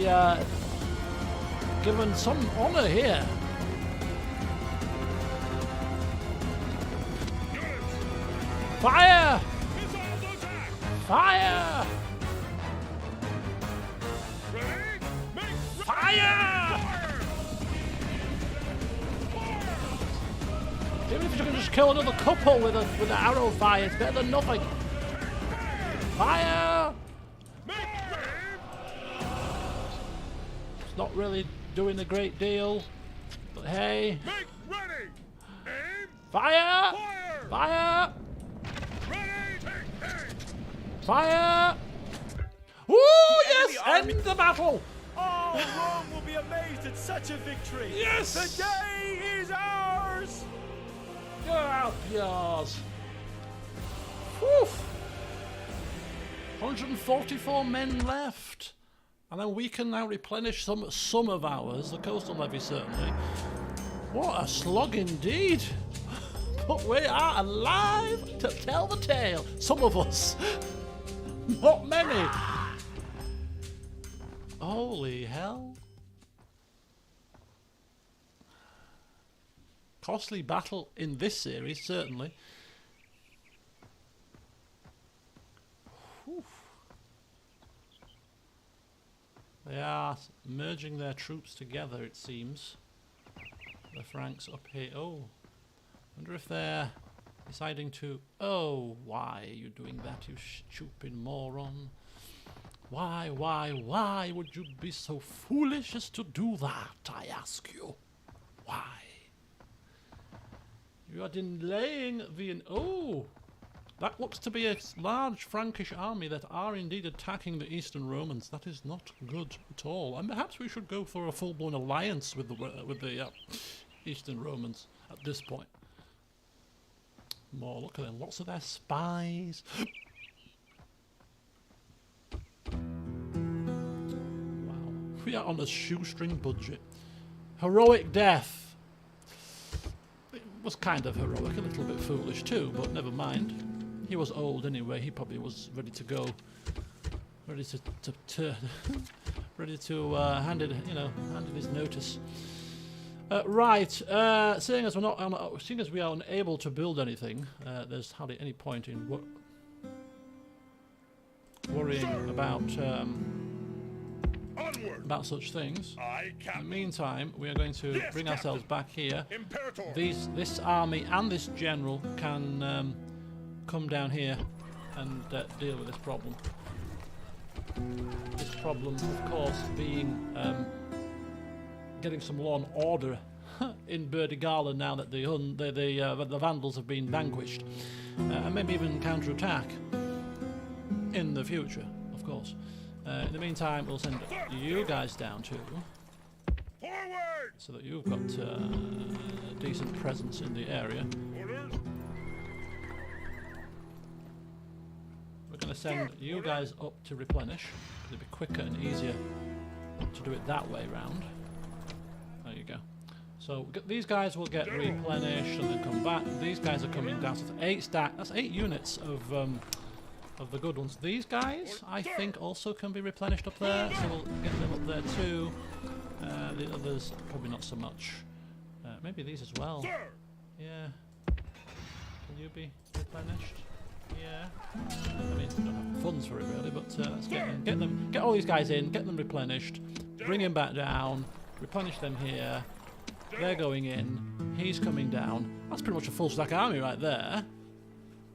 given some honour here. Fire! Missiles attack! Fire! Ready? Make Fire! Even if you can just kill another couple with an arrow fire, it's better than nothing. Fire! Make It's not really doing a great deal, but hey, Make ready! Aim! fire! Fire! Fire! Ready! Take aim! Fire! Woo! Yes! enemy End the battle! Oh, Rome will be amazed at such a victory. Yes! The day is ours. You're out, yours. Whew. 144 men left. And then we can now replenish some of ours, the coastal levy certainly. What a slog indeed. But we are alive to tell the tale. Some of us. Not many. Holy hell. Costly battle in this series, certainly. Whew. They are merging their troops together, it seems. The Franks up here. Oh, wonder if they're deciding to... Oh, why are you doing that, you stupid moron? Why would you be so foolish as to do that, I ask you? Why? You are delaying the... Oh! That looks to be a large Frankish army that are indeed attacking the Eastern Romans. That is not good at all. And perhaps we should go for a full-blown alliance with the Eastern Romans at this point. More, look at them. Lots of their spies. Wow. We are on a shoestring budget. Heroic death. It was kind of heroic, a little bit foolish too, but never mind. He was old anyway. He probably was ready to go, ready to ready to hand in his notice. Right, seeing as we are unable to build anything, there's hardly any point in worrying about such things. In the meantime, we are going to bring ourselves back here. This army and this general can come down here and deal with this problem. This problem, of course, being getting some law and order in Burdigala now that the Vandals have been vanquished, and maybe even counterattack in the future, of course. In the meantime, we'll send you guys down too, so that you've got a decent presence in the area. We're going to send you guys up to replenish. It'll be quicker and easier to do it that way round. There you go. So these guys will get replenished and then come back. These guys are coming down. So it's 8 that's 8 units of the good ones. These guys, I think, also can be replenished up there. So we'll get them up there too. The others, probably not so much. Maybe these as well. Yeah. Can you be replenished? Yeah. I mean, we don't have the funds for it really, but let's get all these guys in, get them replenished, bring him back down, replenish them here. They're going in. He's coming down. That's pretty much a full stack army right there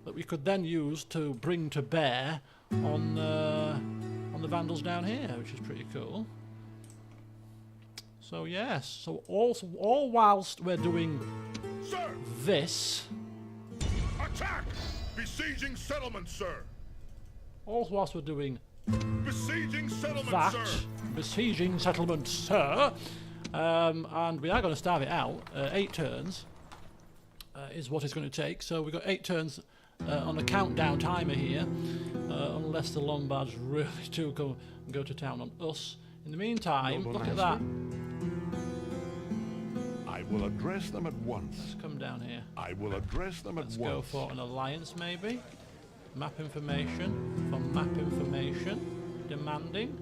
that we could then use to bring to bear on the Vandals down here, which is pretty cool. So yes, so all whilst we're doing this. Attack! Besieging settlement, sir. All whilst we're doing Besieging settlement, that, sir. besieging settlement, sir. And we are going to starve it out. 8 turns is what it's going to take. So we've got 8 turns on a countdown timer here, unless the Lombards really do go to town on us. In the meantime, Noble look master. at that. I will address them at once. Let's come down here. I will address them Let's at go once. for an alliance, maybe. Map information. For map information. Demanding.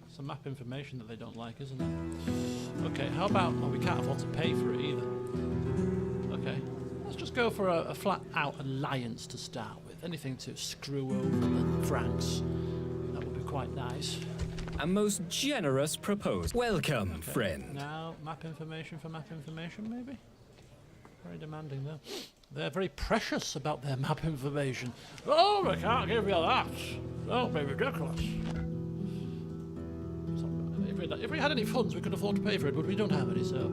It's the map information that they don't like, isn't it? Okay, how about... Well, we can't afford to pay for it either. Okay. Let's just go for a flat-out alliance to start with. Anything to screw over the Franks. That would be quite nice. A most generous proposal. Welcome, friend. Now, map information for map information, maybe? Very demanding, though. They're very precious about their map information. Oh, we can't give you that. Don't be ridiculous. So, if we had any funds, we could afford to pay for it, but we don't have any, so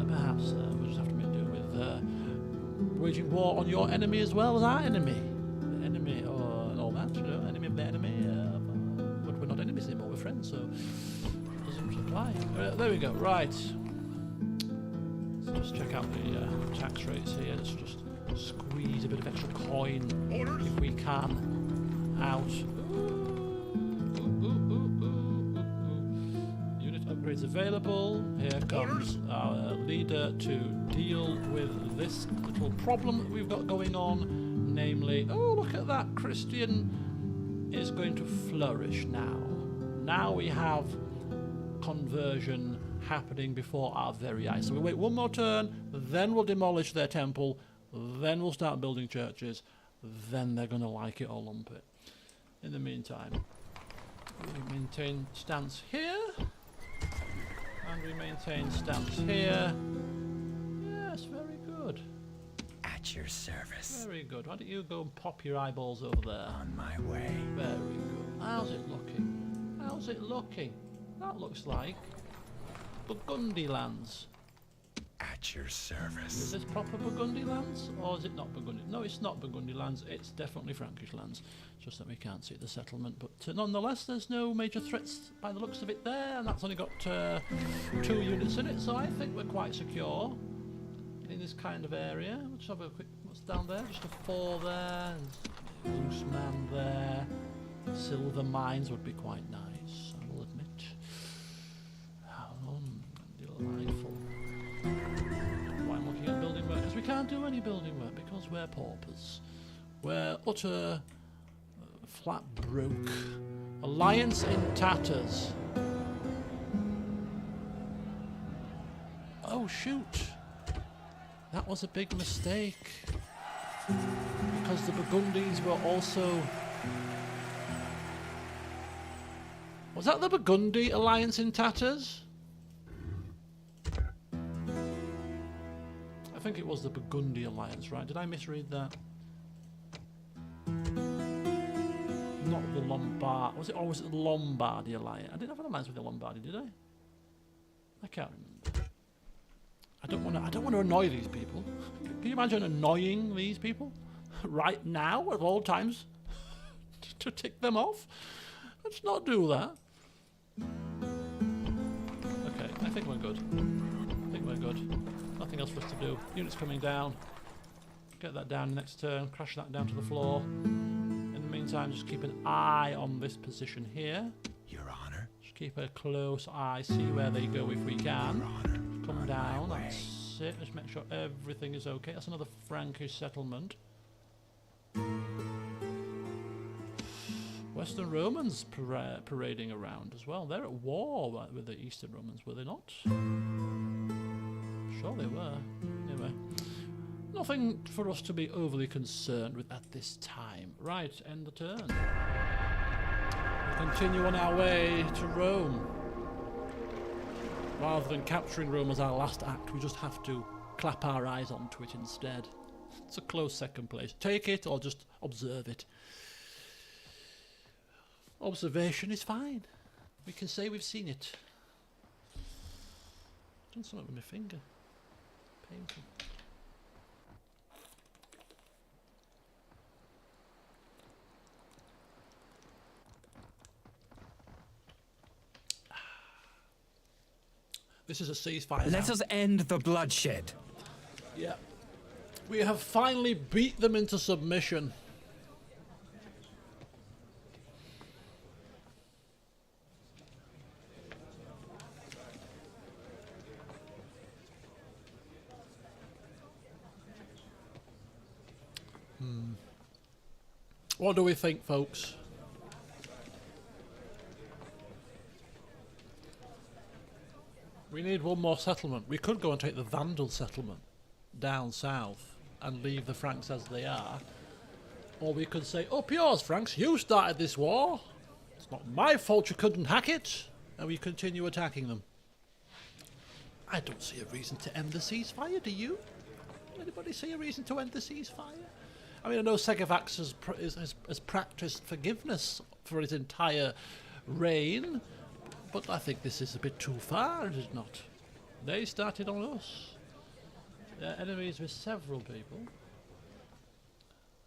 perhaps we'll just have to make do with waging war on your enemy as well as our enemy. The enemy, or all that, you know, enemy of the enemy. But we're not enemies anymore, we're friends, so it doesn't apply. There we go, right. Let's just check out the tax rates here. Let's just squeeze a bit of extra coin, if we can, out. Unit upgrades available. Here comes our leader to deal with this little problem that we've got going on. Namely, oh, look at that. Christian is going to flourish now. Now we have conversion happening before our very eyes. So we wait one more turn, then we'll demolish their temple, then we'll start building churches, then they're going to like it or lump it. In the meantime, we maintain stance here, and we maintain stance here. Yes, very good. At your service. Very good. Why don't you go and pop your eyeballs over there? On my way. Very good. How's it looking? How's it looking? That looks like Burgundy lands. At your Is service. this proper Burgundy lands, or is it not Burgundy? No, it's not Burgundy lands. It's definitely Frankish lands. Just that we can't see the settlement. But nonetheless, there's no major threats by the looks of it there, and that's only got 2 units in it. So I think we're quite secure in this kind of area. We'll just have a quick. What's down there? Just a 4 there. And loose man there. Silver mines would be quite nice, I will admit. Delightful. Why I'm looking at building work? Because we can't do any building work because we're paupers. We're utter flat broke. Alliance in tatters. Oh shoot. That was a big mistake. Because the Burgundies were also... Was that the Burgundy alliance in tatters? I think it was the Burgundy alliance, right? Did I misread that? Not the Lombard. Was it always the Lombardy alliance? I didn't have an alliance with the Lombardy, did I? I can't remember. I don't want to annoy these people. Can you imagine annoying these people right now at all times to tick them off? Let's not do that. Okay, I think we're good. I think we're good. Nothing else for us to do. Units coming down. Get that down next turn. Crash that down to the floor. In the meantime, just keep an eye on this position here. Your Honor. Just keep a close eye. See where they go if we can. Your Honor. Come down. That's it. Just make sure everything is okay. That's another Frankish settlement. Western Romans parading around as well. They're at war with the Eastern Romans, were they not? Sure they were. Anyway, nothing for us to be overly concerned with at this time. Right, end the turn. We'll continue on our way to Rome. Rather than capturing Rome as our last act, we just have to clap our eyes onto it instead. It's a close second place. Take it or just observe it. Observation is fine. We can say we've seen it. Done something with my finger. Painful. This is a ceasefire. Let us end the bloodshed. Yeah. We have finally beat them into submission. What do we think, folks? We need one more settlement. We could go and take the Vandal settlement down south and leave the Franks as they are. Or we could say, up yours, Franks, you started this war. It's not my fault you couldn't hack it. And we continue attacking them. I don't see a reason to end the ceasefire, do you? Anybody see a reason to end the ceasefire? I mean, I know Segovax has practiced forgiveness for his entire reign, but I think this is a bit too far, is it not? They started on us. They're enemies with several people.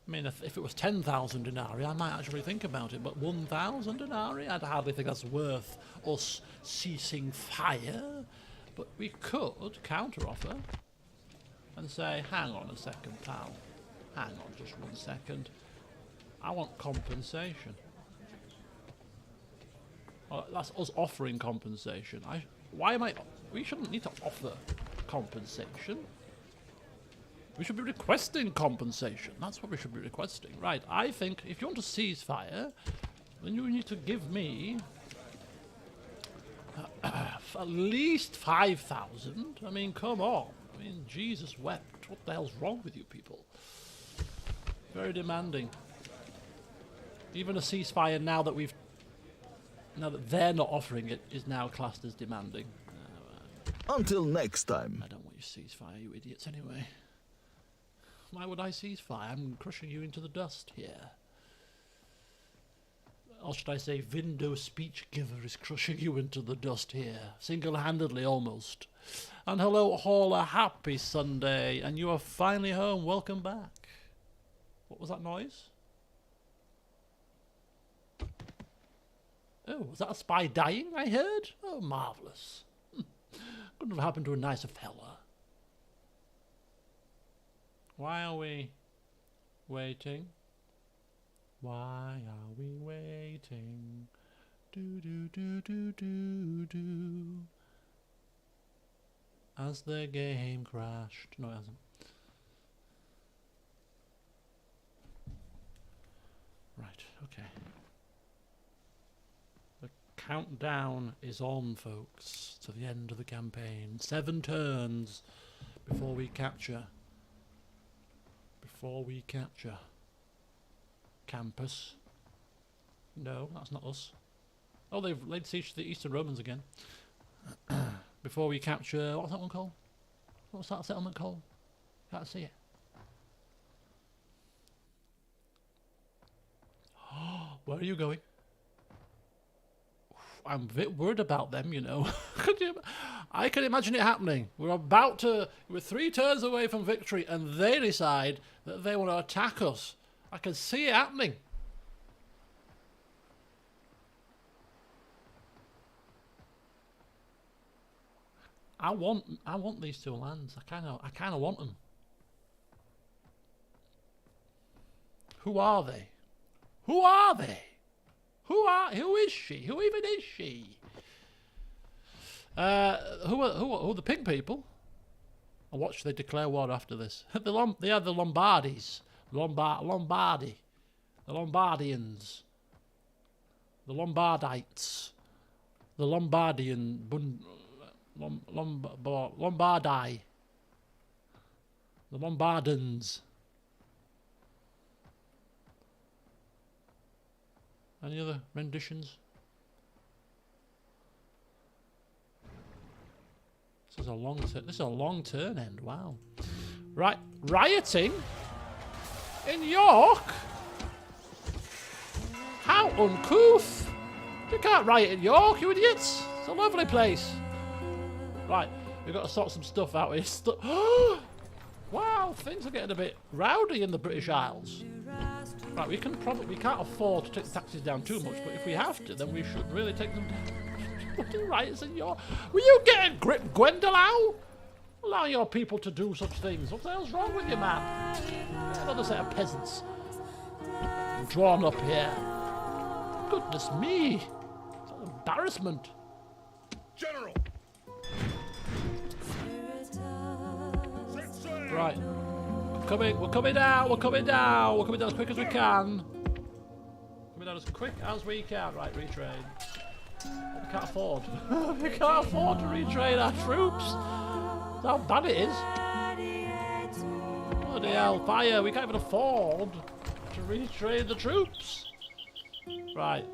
I mean, if it was 10,000 denarii, I might actually think about it, but 1,000 denarii? I'd hardly think that's worth us ceasing fire. But we could counter-offer and say, hang on a second, pal. Hang on just 1 second. I want compensation. Oh, that's us offering compensation. We shouldn't need to offer compensation. We should be requesting compensation. That's what we should be requesting. Right, I think if you want to ceasefire, then you need to give me at least 5,000. I mean, come on. I mean, Jesus wept. What the hell's wrong with you people? Very demanding. Even a ceasefire now that they're not offering it is now classed as demanding. Until next time. I don't want you to ceasefire, you idiots, anyway. Why would I ceasefire? I'm crushing you into the dust here. Or should I say, Vindo Speech Giver is crushing you into the dust here. Single-handedly, almost. And hello, Hauler, happy Sunday. And you are finally home. Welcome back. What was that noise? Oh, was that a spy dying, I heard? Oh, marvellous. Couldn't have happened to a nicer fella. Why are we waiting? Why are we waiting? Do do do do do do. As the game crashed. No, it hasn't. Right, okay. The countdown is on, folks, to the end of the campaign. 7 turns before we capture. Before we capture. Campus. No, that's not us. Oh, they've laid siege to the Eastern Romans again. Before we capture... What's that one called? What's that settlement called? Can't see it. Where are you going? I'm a bit worried about them, you know. I can imagine it happening. We're 3 turns away from victory, and they decide that they want to attack us. I can see it happening. I want these 2 lands. I kind of want them. Who are they? Who are they? Who is she? Who even is she? Who are the pink people? I watch they declare war after this. They are the Lombardis. Lombardi. The Lombardians. The Lombardites. The Lombardian Lombardi. The Lombardans. Any other renditions? This is a long turn end. Wow. Right, rioting in York. How uncouth! You can't riot in York, you idiots. It's a lovely place. Right, we've got to sort some stuff out here. Wow, things are getting a bit rowdy in the British Isles. Right, we can't afford to take the taxes down too much, but if we have to, then we should really take them down. What are riots in your... Were you getting grip, Gwendolau? Allow your people to do such things. What the hell's wrong with you, man? Another set of peasants. Drawn up here. Goodness me. It's an embarrassment. General! Right. We're coming down as quick as we can. Coming down as quick as we can. Right, retrain. We can't afford. We can't afford to retrain our troops. That's how bad it is. Bloody hellfire, we can't even afford to retrain the troops. Right,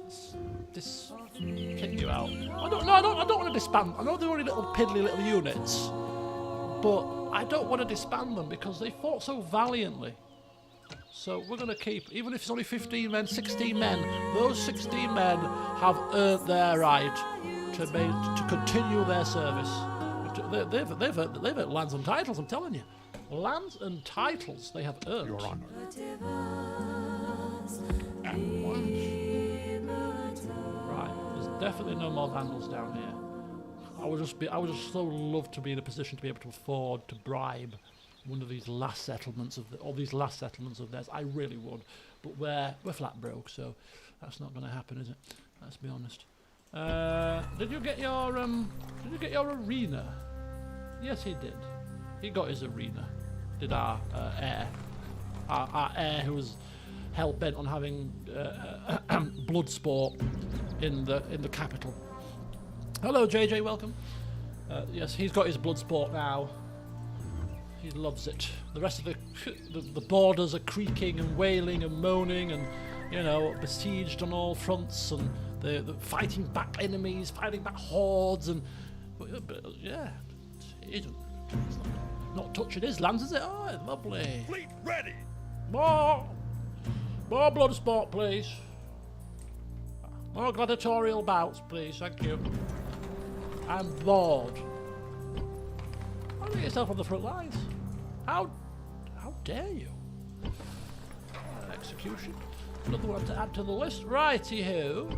this kick you out. I don't want to disband. I know they're only little piddly little units, but I don't want to disband them because they fought so valiantly. So we're going to keep, even if it's only 15 men, 16 men, those 16 men have earned their right to continue their service. They've earned lands and titles, I'm telling you. Lands and titles they have earned. Your Honor. Right, there's definitely no more vandals down here. I would just so love to be in a position to be able to afford to bribe one of these last settlements of theirs. I really would, but we're flat broke, so that's not going to happen, is it? Let's be honest. Did you get your arena? Yes, he did. He got his arena. Did our heir? Our heir who was hell bent on having blood sport in the capital. Hello, JJ. Welcome. Yes, he's got his blood sport now. He loves it. The rest of the borders are creaking and wailing and moaning, and besieged on all fronts, and they're fighting back enemies, fighting back hordes, and yeah, it's not touching his lands, is it? Oh, lovely. Fleet ready! More blood sport, please. More gladiatorial bouts, please. Thank you. I'm bored. Why don't you get yourself on the front lines? How dare you? Execution. Another one to add to the list. Righty-ho.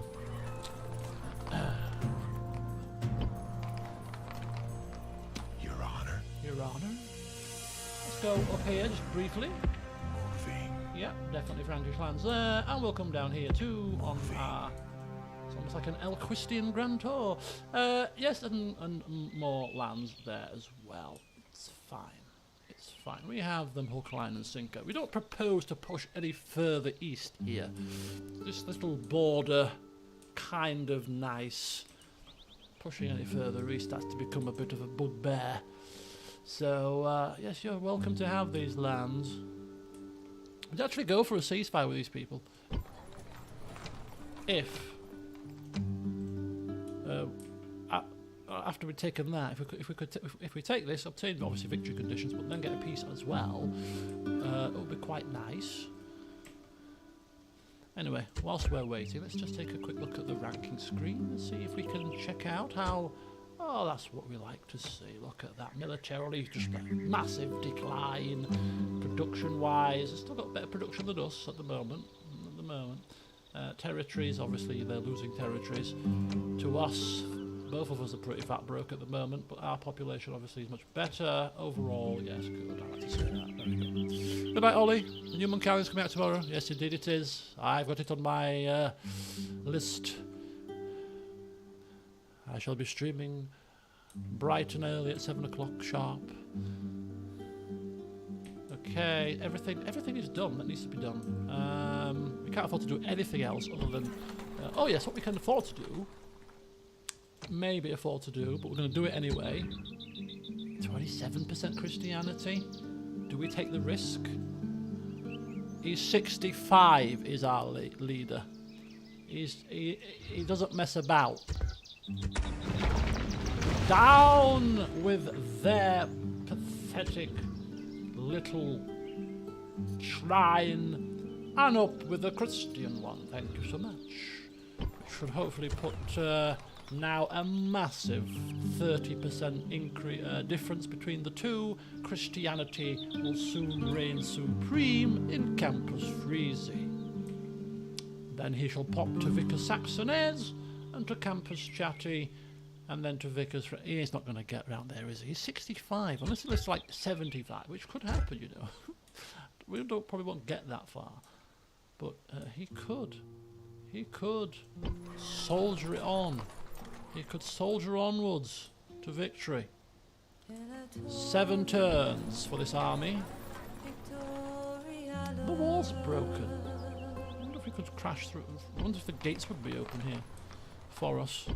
Your Honor. Your Honor. Let's go up here just briefly. Yeah, definitely Frankish lands there. And we'll come down here too on our... It's almost like an Elquistian Grand Tour. Yes, and more lands there as well. It's fine. It's fine. We have them hook, line and sinker. We don't propose to push any further east here. This little border kind of nice. Pushing any further east starts to become a bit of a bugbear. So, yes, you're welcome to have these lands. We'd actually go for a ceasefire with these people. If... after we'd taken that, if we take this, obtain obviously victory conditions, but then get a peace as well, it would be quite nice. Anyway, whilst we're waiting, let's just take a quick look at the ranking screen and see if we can check out how... Oh, that's what we like to see. Look at that. Militarily, just a massive decline. Production-wise, it's still got better production than us at the moment. Territories, obviously, they're losing territories. To us, both of us are pretty fat broke at the moment, but our population obviously is much better. Overall, yes, good. I like to say that. Very good. Good night, Ollie. The new Monk is coming out tomorrow. Yes, indeed it is. I've got it on my list. I shall be streaming bright and early at 7 o'clock sharp. Okay, everything is done that needs to be done. We can't afford to do anything else other than... oh yes, what we can afford to do, maybe afford to do, but we're going to do it anyway. 27% Christianity. Do we take the risk? He's 65 is our leader. He doesn't mess about. Down with their pathetic little shrine, and up with the Christian one. Thank you so much. Which should hopefully put now a massive 30% increase difference between the two. Christianity will soon reign supreme in Campus Freezy. Then he shall pop to Vicus Saxones and to Campus Chatty, and then to Vickers. He's not going to get around there, is he? He's 65, unless it's like 75, which could happen, you know. We probably won't get that far, but he could. He could soldier it on. He could soldier onwards to victory. 7 turns for this army. The wall's broken. I wonder if we could crash through. I wonder if the gates would be open here for us.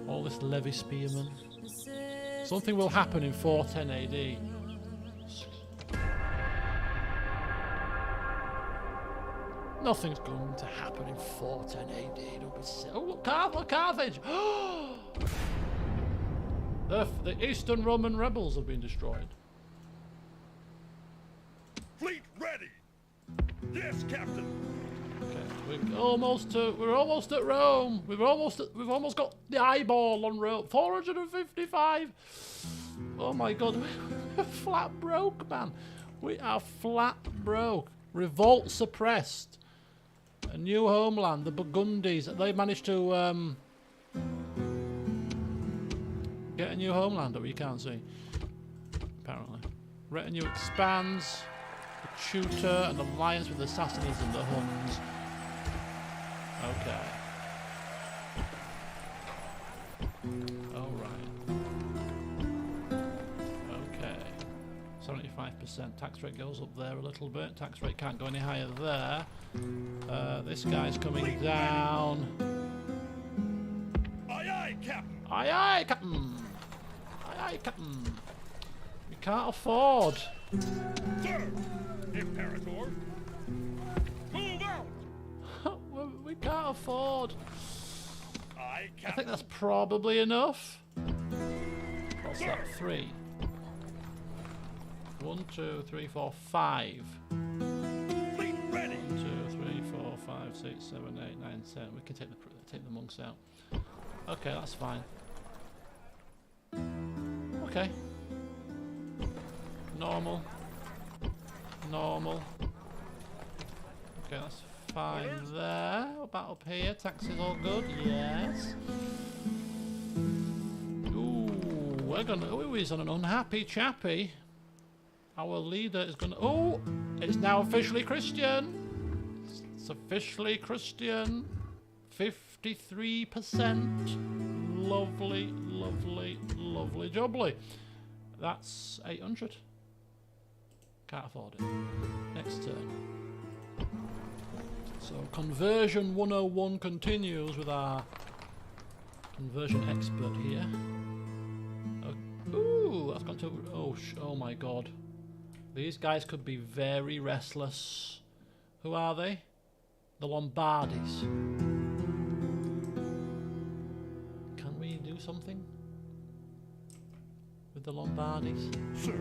All this levy spearmen. Something will happen in 410 AD. Nothing's going to happen in 410 AD. Don't be silly. Oh, look, Carthage! The Eastern Roman rebels have been destroyed. Fleet ready! Yes, Captain! Okay, we're almost at Rome. We've almost got the eyeball on Rome. 455. Oh my God, we're flat broke, man. We are flat broke. Revolt suppressed. A new homeland, the Burgundies. They managed to get a new homeland that we can't see. Apparently, retinue expands. The tutor, an alliance with the Sassanids and the Huns. Okay. Alright. Okay. 75%. Tax rate goes up there a little bit. Tax rate can't go any higher there. This guy's coming down. Aye, aye, Captain! Aye, aye, Captain! Aye, aye, Captain! We can't afford. Sir! Imperator! Move out! We can't afford. Aye, Captain! I think that's probably enough. What's that? 3. 1, 2, 3, 4, 5. Fleet ready! 1, 2, 3, 4, 5, 6, 7, 8, 9, 10. We can take the monks out. Okay, that's fine. Okay. Normal. Normal. Okay, that's fine there. What about up here? Taxes all good? Yes. Ooh, we're gonna. Oh, he's on an unhappy chappy. Our leader is gonna. Oh, it's now officially Christian. It's officially Christian. 53%. Lovely, lovely, lovely jubbly. That's 800. Can't afford it. Next turn. So conversion 101 continues with our conversion expert here. Ooh, that's gone to... Oh my god. These guys could be very restless. Who are they? The Lombardis. Can we do something with the Lombardis? Sir,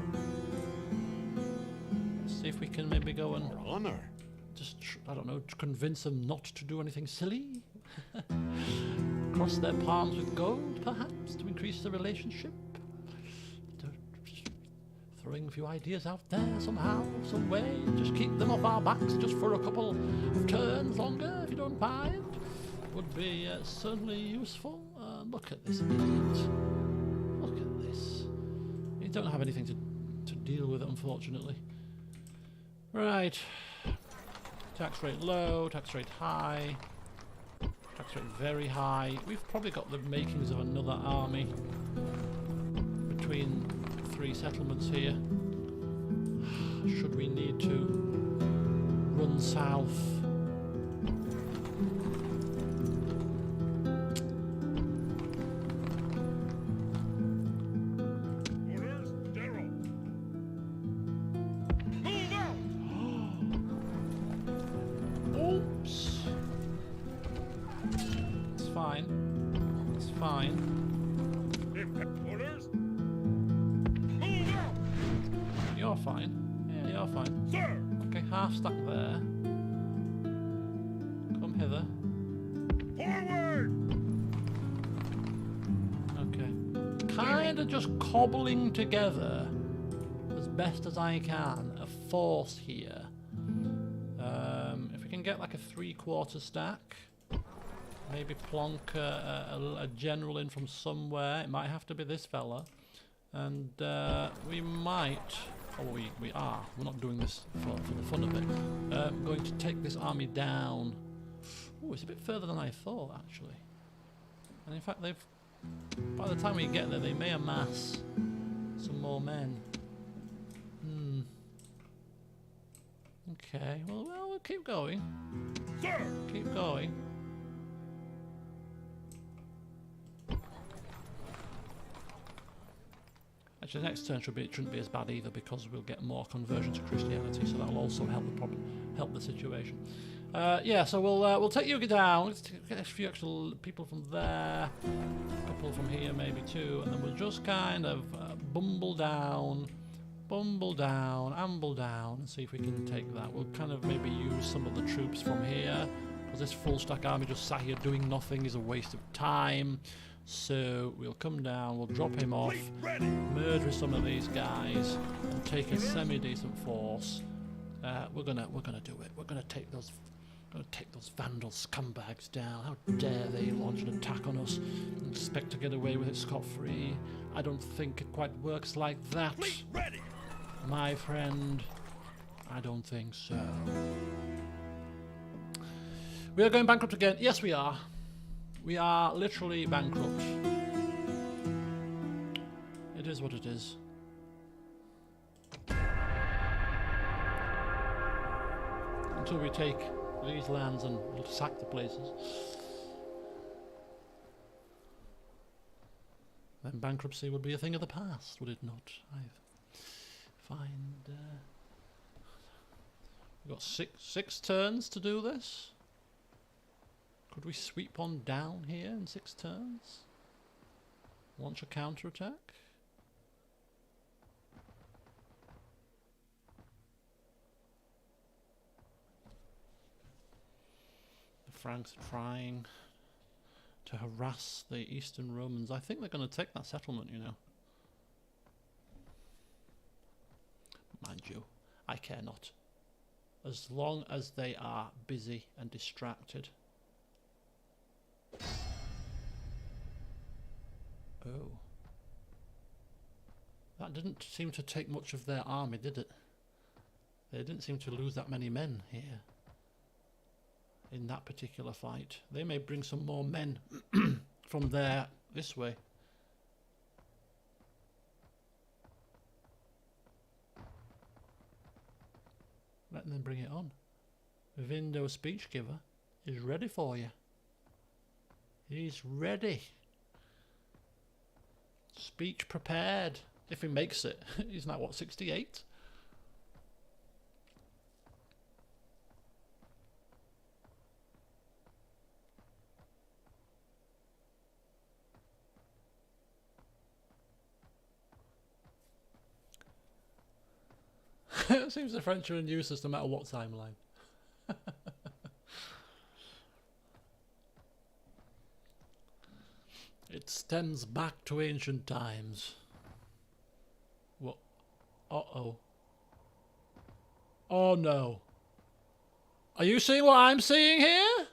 Let's see if we can maybe go and our honor. just, I don't know, to convince them not to do anything silly. Cross their palms with gold, perhaps, to increase the relationship. Just throwing a few ideas out there somehow, some way. Just keep them off our backs just for a couple of turns longer, if you don't mind. Would be certainly useful. Look at this idiot. Look at this. You don't have anything to deal with, unfortunately. Right. Tax rate low, tax rate high, tax rate very high. We've probably got the makings of another army between 3 settlements here. Should we need to run south? Orders, General. Move out! Oops. It's fine. It's fine. Orders. Move out! You're fine. Yeah, you're fine. Sir! Okay, half stack there. Come hither. Forward! Okay. Kind of just cobbling together as best as I can a force here. If we can get like a 3/4 stack, maybe plonk a general in from somewhere. It might have to be this fella, and we might. Oh, we are. We're not doing this for the fun of it. Going to take this army down. Oh, it's a bit further than I thought, actually. And in fact, they've. By the time we get there, they may amass some more men. Okay. Well, we'll keep going. Sir! Keep going. Actually, the next turn shouldn't be as bad either, because we'll get more conversion to Christianity, so that'll also help the problem, help the situation. Yeah, so we'll take you down. Let's get a few extra people from there, a couple from here maybe too, and then we'll just kind of amble down, and see if we can take that. We'll kind of maybe use some of the troops from here, because this full stack army just sat here doing nothing is a waste of time. So we'll come down, we'll drop him off, Fleet ready! murder some of these guys, and take a semi-decent force. We're gonna do it. We're gonna take those vandal scumbags down. How dare they launch an attack on us and expect to get away with it scot-free? I don't think it quite works like that, Fleet ready! my friend. I don't think so. We are going bankrupt again. Yes, we are. We are literally bankrupt. It is what it is. Until we take these lands and sack the places. Then bankruptcy would be a thing of the past, would it not? I find... we've got six turns to do this. Could we sweep on down here in 6 turns? Launch a counterattack? The Franks are trying to harass the Eastern Romans. I think they're going to take that settlement, you know. Mind you, I care not. As long as they are busy and distracted. Oh. That didn't seem to take much of their army, did it? They didn't seem to lose that many men here. In that particular fight. They may bring some more men from there this way. Let them bring it on. Vindo speech giver is ready for you. He's ready. Speech prepared. If he makes it. He's now what, 68? It seems the French are in useless no matter what timeline. It stems back to ancient times. What? Uh-oh. Oh no. Are you seeing what I'm seeing here?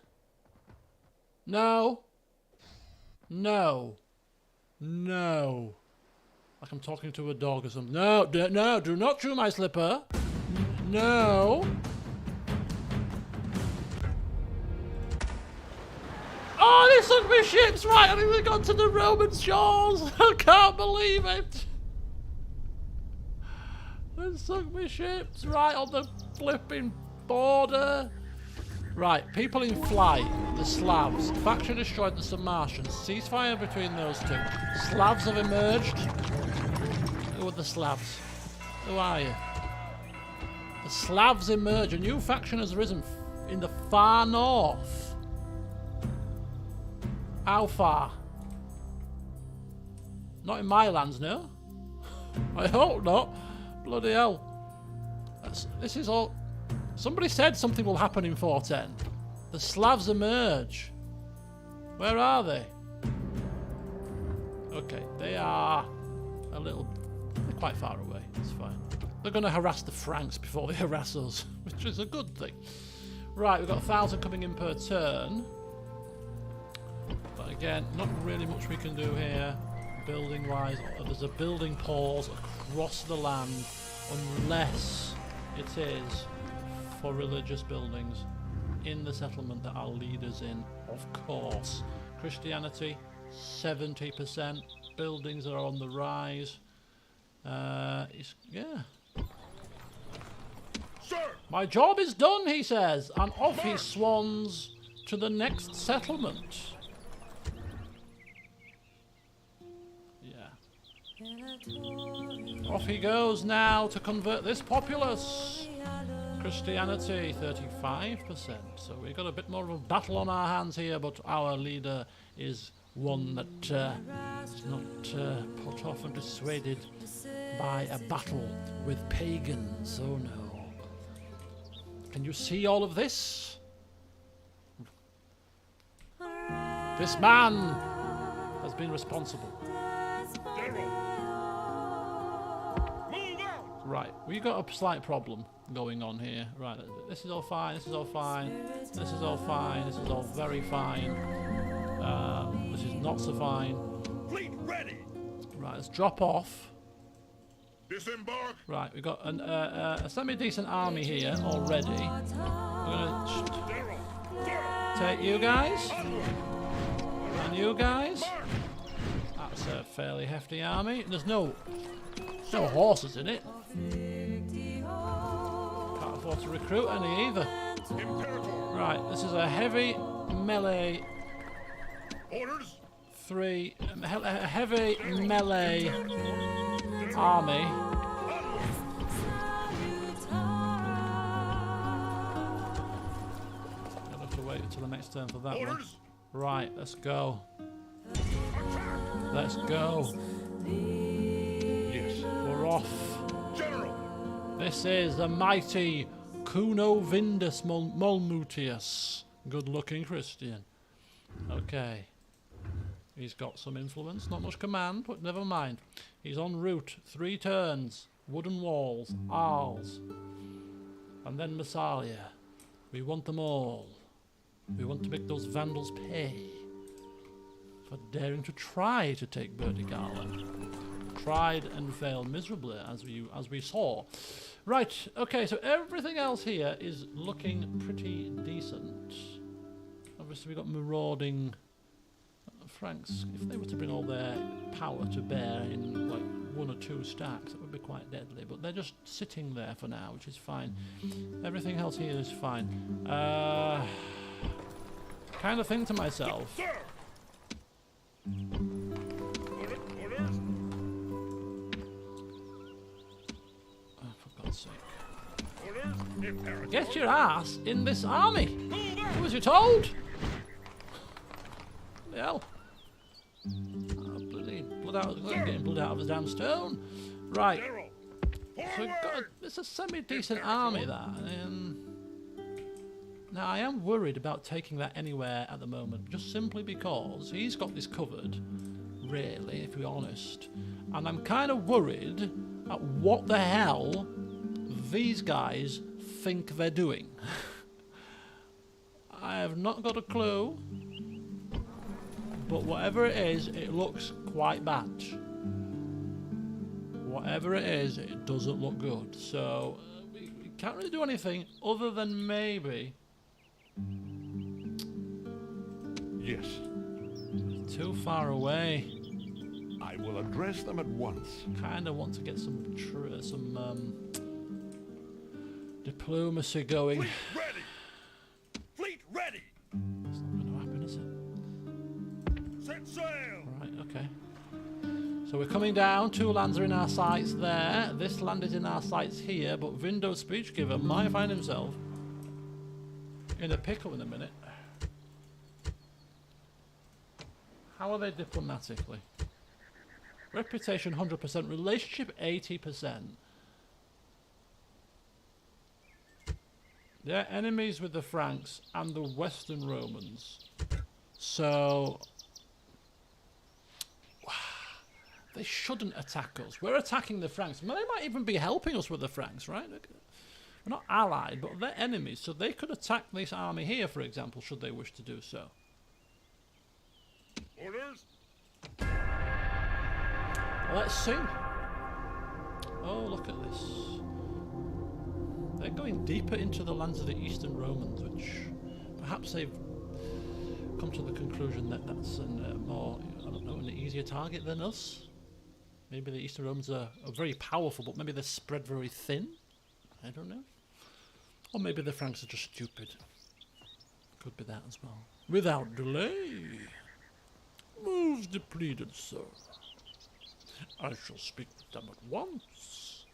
No. No. No. Like I'm talking to a dog or something. No, no, do not chew my slipper. No. Oh, they sunk my ships right. I think they got to the Roman shores. I can't believe it. They sunk my ships right on the flipping border. Right, people in flight, the Slavs. Faction destroyed the Sarmatians. Ceasefire between those two. Slavs have emerged. Who are the Slavs? Who are you? The Slavs emerge. A new faction has risen in the far north. How far? Not in my lands, no? I hope not. Bloody hell. This is all... Somebody said something will happen in 410. The Slavs emerge. Where are they? Okay, they are a little... They're quite far away. It's fine. They're going to harass the Franks before they harass us, which is a good thing. Right, we've got 1,000 coming in per turn. But again, not really much we can do here, building-wise. There's a building pause across the land, unless it is for religious buildings in the settlement that our leaders in, of course. Christianity, 70%. Buildings are on the rise. Yeah. Sir! My job is done, he says, and off he swans to the next settlement. Off he goes now to convert this populace. Christianity, 35%. So we've got a bit more of a battle on our hands here, but our leader is one that is not put off and dissuaded by a battle with pagans. Oh no. Can you see all of this? This man has been responsible. General! Move out! Right, we got a slight problem going on here. Right, this is all fine, this is all fine, this is all fine, this is all very fine. This is not so fine. Fleet ready! Right, let's drop off. Disembark! Right, we've got a semi-decent army here already. We're gonna General! Sir! take you guys, Onward! and you guys. March! That's a fairly hefty army. There's no horses in it. Can't afford to recruit any either. Imperator! Right, this is a heavy melee Orders! a heavy melee army. I'll have to wait until the next turn for that one. Orders! Right, let's go. Attack! Let's go. Yes. We're off. General! This is the mighty Cuno Vindus Molmutius. Good looking Christian. Okay. He's got some influence, not much command, but never mind. He's en route. 3 turns. Wooden walls. Arles. And then Massalia. We want them all. We want to make those Vandals pay for daring to try to take Burdigala. Tried and failed miserably, as we saw. Right, okay, so everything else here is looking pretty decent. Obviously we've got marauding Franks. If they were to bring all their power to bear in like 1 or 2 stacks. That would be quite deadly, but they're just sitting there for now, which is fine. Everything else here is fine. Kind of think to myself. Sir! Orders? Oh, for God's sake. Orders? Imperative. Get your ass in this army! Who was you told? The hell? Oh, bloody blood out, getting blood out of his damn stone. Right. General! So we've got it's a semi-decent army, that. Now, I am worried about taking that anywhere at the moment, just simply because he's got this covered, really, if we're honest. And I'm kind of worried at what the hell these guys think they're doing. I have not got a clue, but whatever it is, it looks quite bad. Whatever it is, it doesn't look good. So, we can't really do anything other than maybe... Yes. Too far away. I will address them at once. Kind of want to get some diplomacy going. Fleet ready! Fleet ready! It's not going to happen, is it? Set sail! Right, okay. So we're coming down. 2 lands are in our sights there. This land is in our sights here, but Vindo's speech giver might find himself in a pickle in a minute. How are they diplomatically? Reputation 100%, relationship 80%. They're enemies with the Franks and the Western Romans. So they shouldn't attack us. We're attacking the Franks. Well, they might even be helping us with the Franks, right? We're not allied, but they're enemies. So they could attack this army here, for example, should they wish to do so. Orders? Let's see. Oh, look at this. They're going deeper into the lands of the Eastern Romans, which perhaps they've come to the conclusion that that's more, I don't know, an easier target than us. Maybe the Eastern Romans are very powerful, but maybe they're spread very thin. I don't know. Or maybe the Franks are just stupid. Could be that as well. Without delay. Moves depleted, sir. I shall speak with them at once.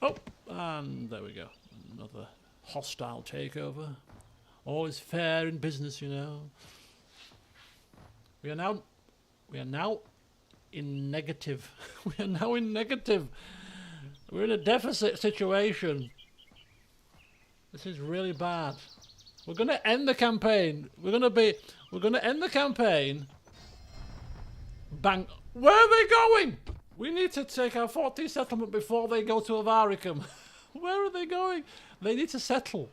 Oh, and there we go. Another hostile takeover. Always fair in business, you know. We are now in negative. We are now in negative. We're in a deficit situation. This is really bad. We're going to end the campaign. We're going to end the campaign. Bang. Where are they going? We need to take our 14th settlement before they go to Avaricum. Where are they going? They need to settle.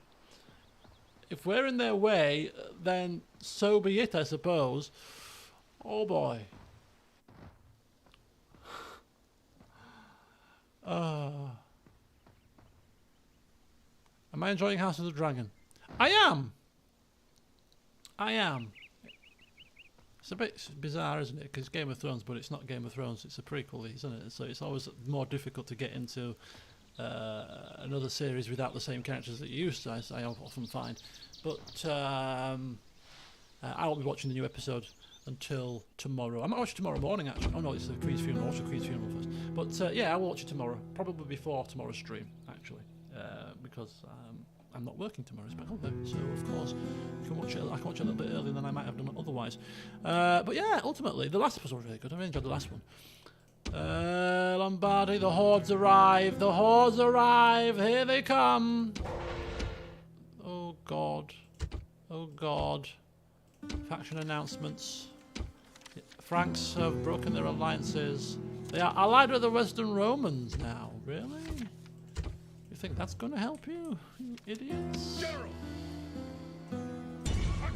If we're in their way, then so be it, I suppose. Oh boy. Am I enjoying House of the Dragon? I am. It's a bit bizarre, isn't it? Because it's Game of Thrones, but it's not Game of Thrones. It's a prequel, isn't it? So it's always more difficult to get into another series without the same characters that you used to, I often find. But I won't be watching the new episode until tomorrow. I might watch it tomorrow morning, actually. Oh, no, it's the Queen's funeral. I'll watch the Queen's funeral first. But yeah, I will watch it tomorrow. Probably before tomorrow's stream, actually. Because I'm not working tomorrow. It's my holiday. So, of course, I can watch it a little bit earlier than I might have done otherwise. But yeah, ultimately, the last episode was really good. I really enjoyed the last one. Lombardy, the hordes arrive. The hordes arrive. Here they come. Oh, God. Oh, God. Faction announcements. Franks have broken their alliances. They are allied with the Western Romans now. Really? You think that's going to help you idiots? General!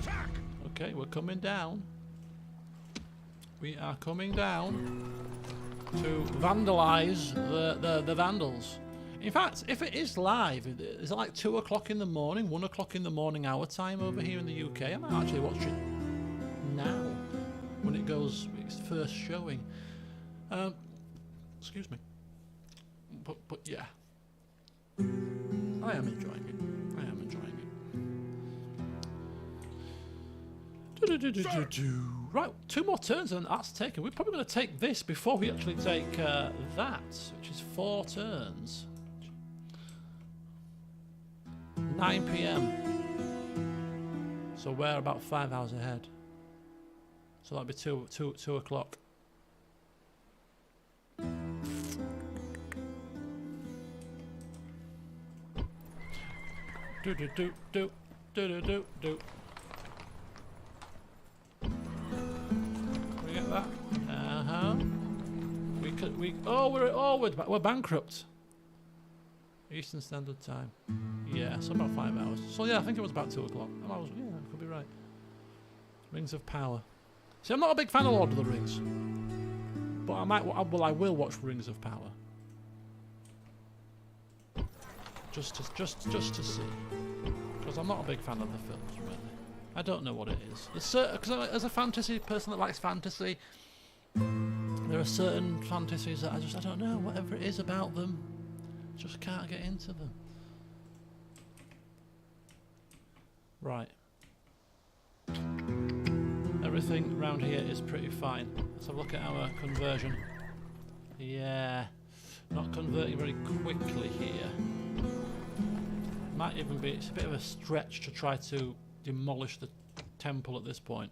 Attack! Okay, we're coming down. We are coming down to vandalise the Vandals. In fact, if it is live, is it like 2 o'clock in the morning, 1 o'clock in the morning our time over here in the UK? I might actually watch it now when it goes, its first showing. Excuse me. But yeah. I am enjoying it. I am enjoying it. Right, 2 more turns and that's taken. We're probably going to take this before we actually take that, which is 4 turns. 9 PM. So we're about 5 hours ahead. So that'll be 2 o'clock. Do. We get that? We're bankrupt. Eastern Standard Time. Yeah, so about 5 hours. So yeah, I think it was about 2 o'clock. Yeah, I could be right. Rings of Power. See, I'm not a big fan of Lord of the Rings, but I will watch Rings of Power. Just to see, because I'm not a big fan of the films, really. I don't know what it is. Because as a fantasy person that likes fantasy, there are certain fantasies that I don't know, whatever it is about them, just can't get into them. Right. Everything around here is pretty fine. Let's have a look at our conversion. Yeah, not converting very quickly here. Might even be, it's a bit of a stretch to try to demolish the temple at this point.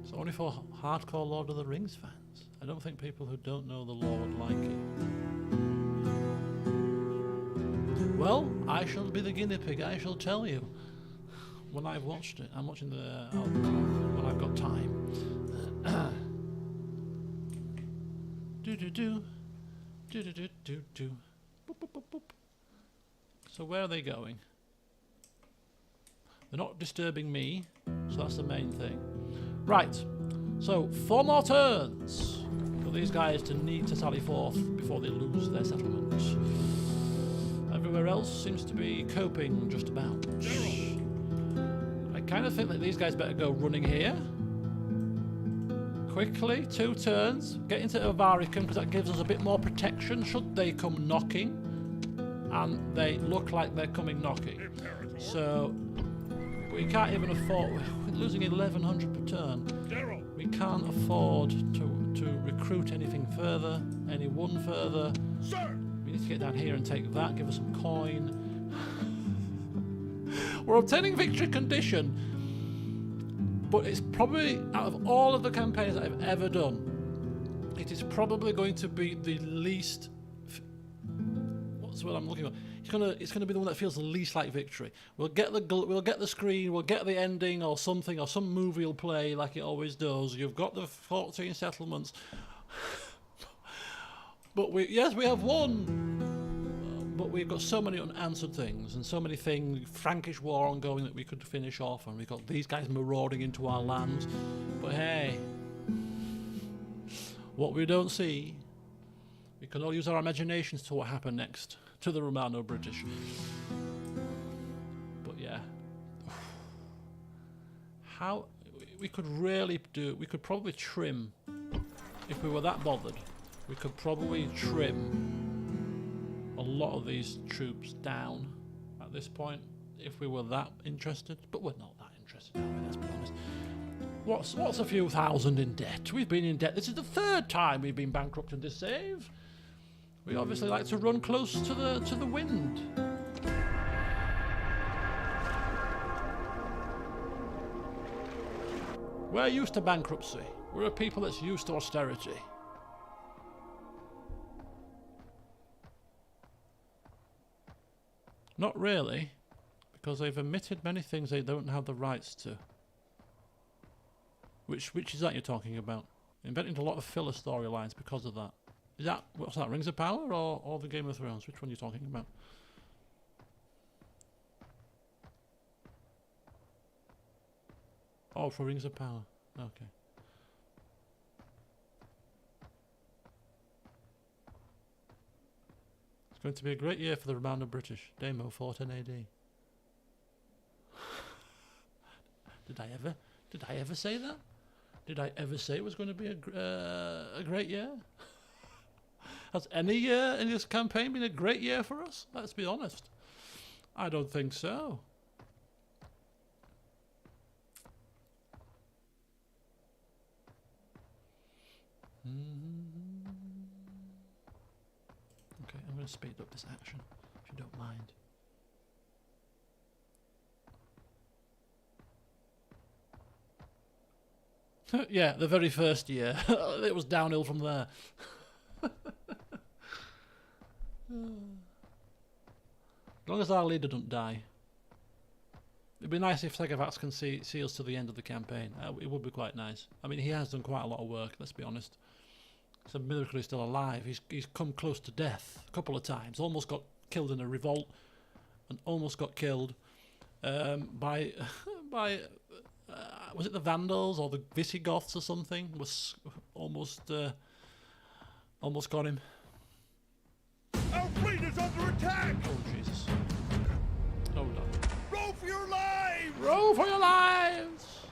It's only for hardcore Lord of the Rings fans. I don't think people who don't know the lore would like it. Well, I shall be the guinea pig. I shall tell you when I've watched it. I'm watching when I've got time. Do. Boop, boop, boop, boop. So where are they going? They're not disturbing me, so that's the main thing. Right, so 4 more turns for these guys to need to sally forth before they lose their settlement. Everywhere else seems to be coping just about. I kind of think that these guys better go running here. Quickly, 2 turns, get into Avaricum because that gives us a bit more protection should they come knocking. And they look like they're coming knocking. So, we can't even afford, we're losing 1100 per turn. We can't afford to recruit anything further, anyone further. We need to get down here and take that, give us some coin. We're obtaining victory condition. But it's probably, out of all of the campaigns that I've ever done, it is probably going to be the least. What's what I'm looking for? It's gonna be the one that feels the least like victory. We'll get the screen, we'll get the ending or something, or some movie will play like it always does. You've got the 14 settlements, but we have won. But we've got so many unanswered things and so many things, Frankish war ongoing that we could finish off, and we've got these guys marauding into our lands. But hey, what we don't see, we can all use our imaginations to what happened next to the Romano-British. But yeah, how we could probably trim, if we were that bothered, we could probably trim a lot of these troops down at this point if we were that interested, but we're not that interested, are we? Let's be honest. What's a few thousand in debt? We've been in debt. This is the 3rd time we've been bankrupted this save. We obviously like to run close to the wind. We're used to bankruptcy. We're a people that's used to austerity. Not really, because they've omitted many things they don't have the rights to. Which is that you're talking about? Inventing a lot of filler storylines because of that. Is that, what's that, Rings of Power or the Game of Thrones? Which one are you talking about? Oh, for Rings of Power. Okay. It's going to be a great year for the Romano-British. Demo 410 AD. Did I ever say that? Did I ever say it was going to be a great year? Has any year in this campaign been a great year for us? Let's be honest. I don't think so. Okay, I'm going to speed up this action, if you don't mind. Yeah, the very first year. It was downhill from there. As long as our leader doesn't die. It'd be nice if Segavax can see us to the end of the campaign. It would be quite nice. I mean, he has done quite a lot of work, let's be honest. It's a miracle he's still alive. He's come close to death a couple of times. Almost got killed in a revolt. And almost got killed by... was it the Vandals or the Visigoths or something? Was almost got him. Our fleet is under attack! Oh Jesus! Hold on. Row for your lives! Row for your lives!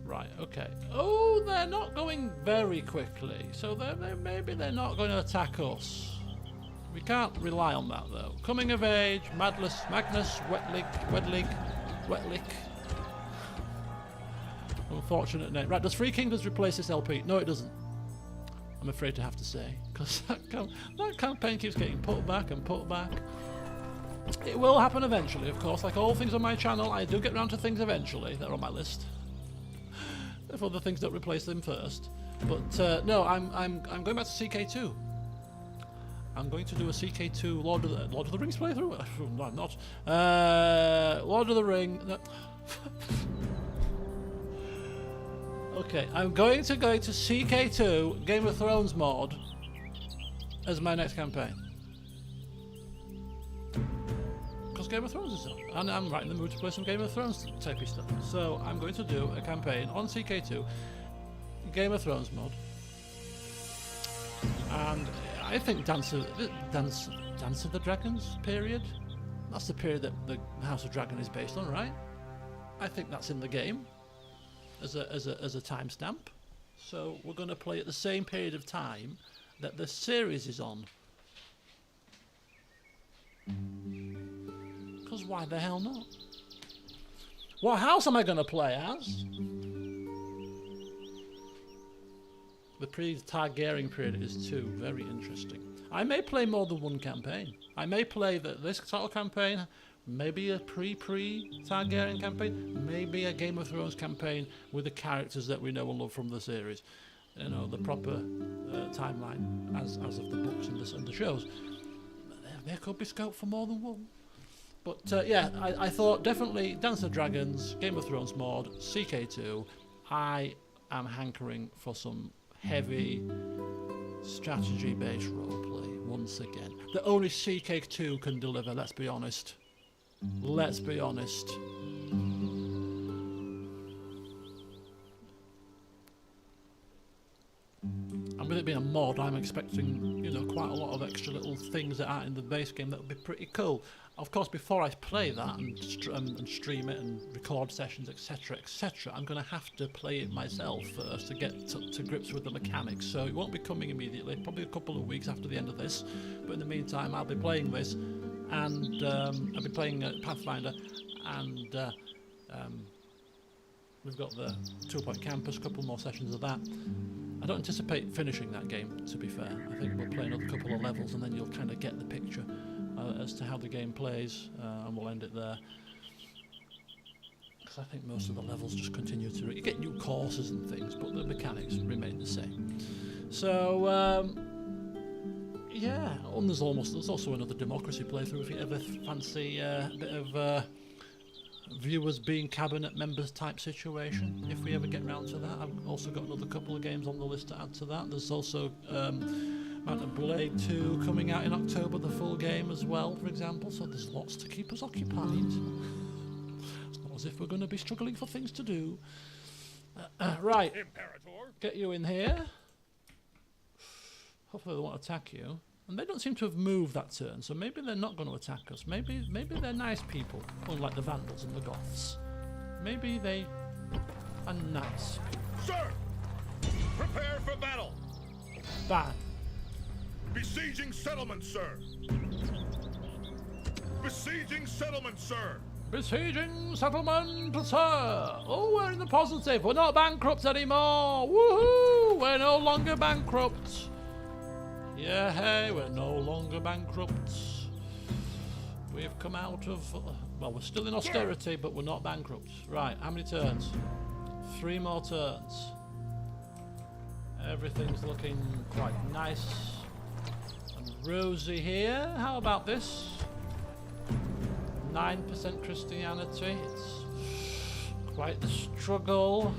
Right. Okay. Oh, they're not going very quickly, so maybe they're not going to attack us. We can't rely on that though. Coming of age, Magnus, Wedlig. Unfortunate name. Right, does Three Kingdoms replace this LP? No, it doesn't. I'm afraid to have to say, because that campaign keeps getting put back and put back. It will happen eventually, of course. Like all things on my channel, I do get around to things eventually. They're on my list. If other things don't replace them first. But no, I'm going back to CK2. I'm going to do a CK2 Lord of the Rings playthrough. No, I'm not. Lord of the Ring. No. Okay, I'm going to CK2 Game of Thrones mod as my next campaign. Because Game of Thrones is on, and I'm right in the mood to play some Game of Thrones typey stuff. So I'm going to do a campaign on CK2 Game of Thrones mod. And I think Dance of the Dragons period. That's the period that the House of Dragon is based on, right? I think that's in the game as a timestamp. So we're going to play at the same period of time that the series is on. Because why the hell not? What house am I going to play as? The pre-Targaryen period is too very interesting. I may play more than one campaign. I may play this sort of campaign, maybe a pre-Targaryen campaign, maybe a Game of Thrones campaign with the characters that we know and love from the series. You know, the proper timeline as of the books and the shows. There could be scope for more than one. But yeah, I thought definitely Dance of Dragons, Game of Thrones mod, CK2. I am hankering for some heavy strategy-based roleplay once again. That only CK2 can deliver, let's be honest. Let's be honest. And with it being a mod, I'm expecting, you know, quite a lot of extra little things that aren't in the base game that would be pretty cool. Of course, before I play that and stream it and record sessions, etc., etc., I'm going to have to play it myself first to get to grips with the mechanics. So it won't be coming immediately, probably a couple of weeks after the end of this. But in the meantime, I'll be playing this, and I'll be playing Pathfinder, and we've got the 2 Point Campus, a couple more sessions of that. I don't anticipate finishing that game, to be fair. I think we'll play another couple of levels and then you'll kind of get the picture as to how the game plays, and we'll end it there. Because I think most of the levels just continue to... You get new courses and things, but the mechanics remain the same. So, yeah, and there's also another Democracy playthrough if you ever fancy a bit of... viewers being cabinet members type situation, if we ever get round to that. I've also got another couple of games on the list to add to that. There's also Mount of Blade 2 coming out in October, the full game as well, for example, so there's lots to keep us occupied. It's not as if we're going to be struggling for things to do. Right, Imperator. get you in here. Hopefully they won't attack you. And they don't seem to have moved that turn, so maybe they're not going to attack us. Maybe they're nice people, unlike the Vandals and the Goths. Maybe they are nice. Sir! Prepare for battle! Bad. Besieging settlement, sir! Besieging settlement, sir! Besieging settlement, sir. Oh, we're in the positive. We're not bankrupt anymore. Woohoo! We're no longer bankrupt. Yeah, hey, we're no longer bankrupt. We've come out of... well, we're still in austerity, but we're not bankrupt. Right, how many turns? 3 more turns. Everything's looking quite nice and rosy here. How about this? 9% Christianity. It's quite the struggle.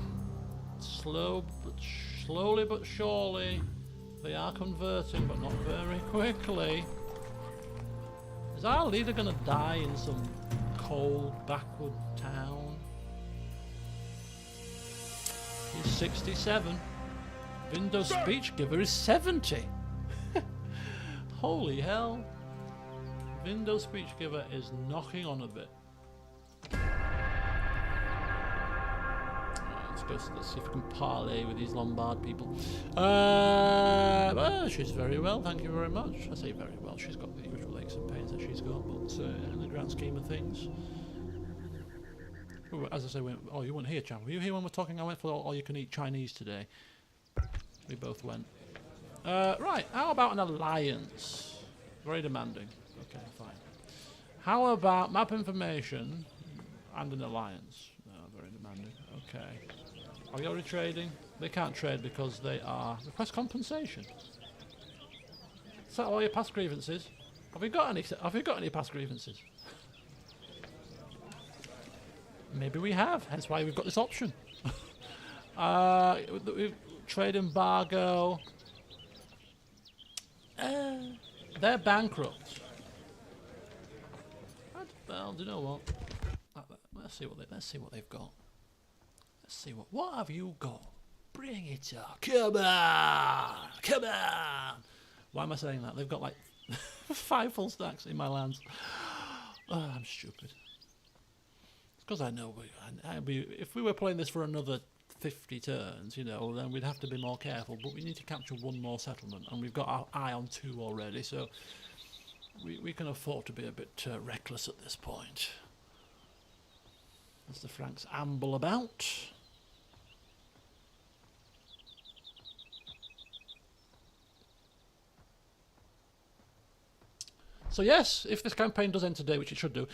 Slowly but surely, they are converting, but not very quickly. Is our leader going to die in some cold, backward town? He's 67. Windows speech giver is 70. Holy hell. Windows speech giver is knocking on a bit. Let's see if we can parley with these Lombard people. Well, she's very well, thank you very much. I say very well, she's got the usual aches and pains that she's got, but in the grand scheme of things. Ooh, as I say, oh, you weren't here, Chan. Were you here when we're talking? I went for all you can eat Chinese today. We both went. Right, how about an alliance? Very demanding. Okay, fine. How about map information and an alliance? No, very demanding. Okay. Are you already trading? They can't trade because they are... Request compensation. Is that all your past grievances? Have you got any past grievances? Maybe we have, hence why we've got this option. Trade embargo. They're bankrupt. Well, do you know what? Let's see what they've got. Let's see what have you got? Bring it on! Come on! Come on! Why am I saying that? They've got like 5 full stacks in my lands. Oh, I'm stupid. It's because I know if we were playing this for another 50 turns, you know, then we'd have to be more careful. But we need to capture 1 more settlement, and we've got our eye on 2 already, so we can afford to be a bit reckless at this point. As the Franks amble about. So yes, if this campaign does end today, which it should do,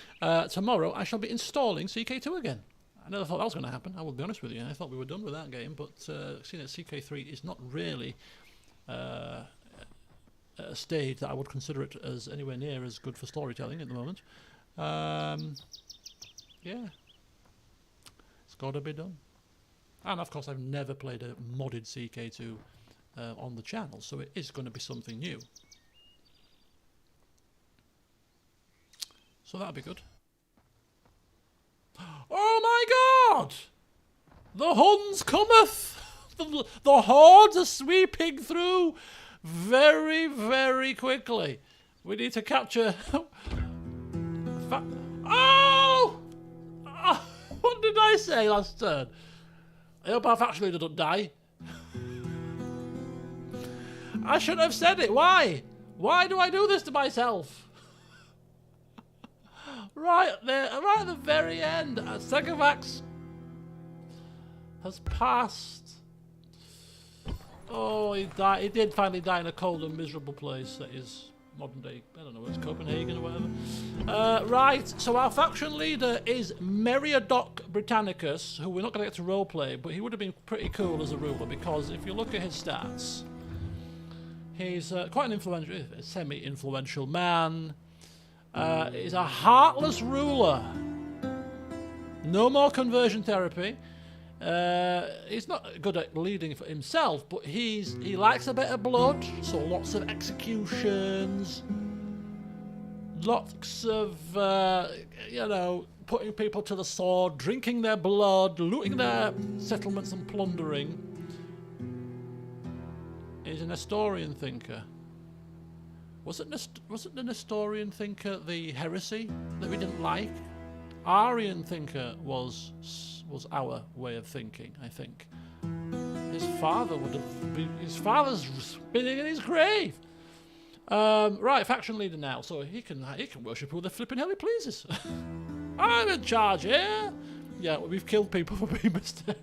tomorrow I shall be installing CK2 again. I never thought that was going to happen, I will be honest with you. I thought we were done with that game, but seeing that CK3 is not really at a stage that I would consider it as anywhere near as good for storytelling at the moment. Yeah. It's got to be done. And of course I've never played a modded CK2 on the channel, so it is going to be something new. So that'll be good. Oh my god! The Huns cometh! The hordes are sweeping through very, very quickly. We need to capture... Oh! What did I say last turn? I hope our faction leader doesn't die. I shouldn't have said it. Why? Why do I do this to myself? Right there, right at the very end, Segovax has passed. Oh, he died. He did finally die in a cold and miserable place that is modern day. I don't know, it's Copenhagen or whatever. Right, so our faction leader is Meriadoc Britannicus, who we're not going to get to roleplay, but he would have been pretty cool as a ruler because if you look at his stats, he's quite an influential, semi-influential man. He's a heartless ruler. No more conversion therapy. He's not good at leading for himself, but he likes a bit of blood, so lots of executions, lots of you know, putting people to the sword, drinking their blood, looting their settlements and plundering. He's a Nestorian thinker. Wasn't the Nestorian thinker the heresy that we didn't like? Arian thinker was was our way of thinking, I think. His father would have been... His father's spinning in his grave! Right, faction leader now, so he can worship who the flipping hell he pleases. I'm in charge here! Yeah, we've killed people for being Nesterians.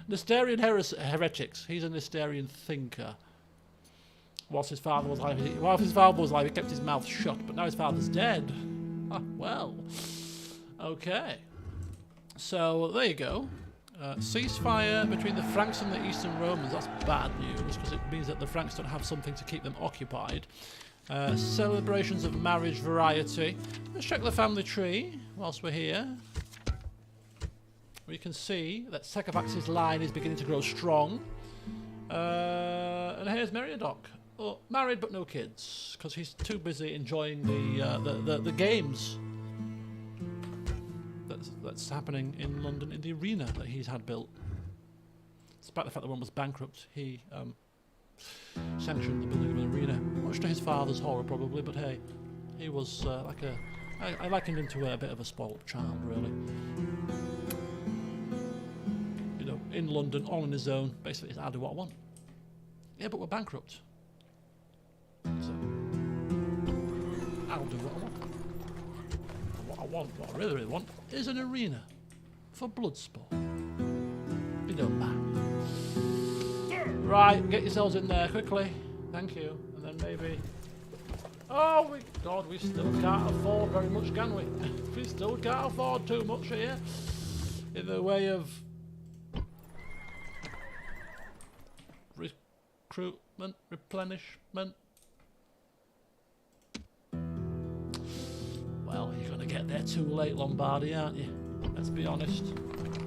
Nesterian heretics. He's a Nesterian thinker. Whilst his father was alive, he kept his mouth shut, but now his father's dead. Ah, well. Okay. So, there you go. Ceasefire between the Franks and the Eastern Romans. That's bad news, because it means that the Franks don't have something to keep them occupied. Celebrations of marriage variety. Let's check the family tree whilst we're here. We can see that Sekovax's line is beginning to grow strong. And here's Meriadoc. Oh, married but no kids, because he's too busy enjoying the games that's happening in London in the arena that he's had built. Despite the fact that one was bankrupt, he sanctioned the building of an arena, much to his father's horror probably. But hey, he was I likened him to a bit of a spoilt child, really. You know, in London, all on his own. Basically, I'll do what I want. Yeah, but we're bankrupt. So, I'll do what I want. What I really, really want, is an arena for Bloodsport. You don't mind. Right, get yourselves in there quickly. Thank you. And then maybe... Oh, God, we still can't afford very much, can we? We still can't afford too much here. In the way of... recruitment, replenishment. Well, you're going to get there too late, Lombardy, aren't you? Let's be honest.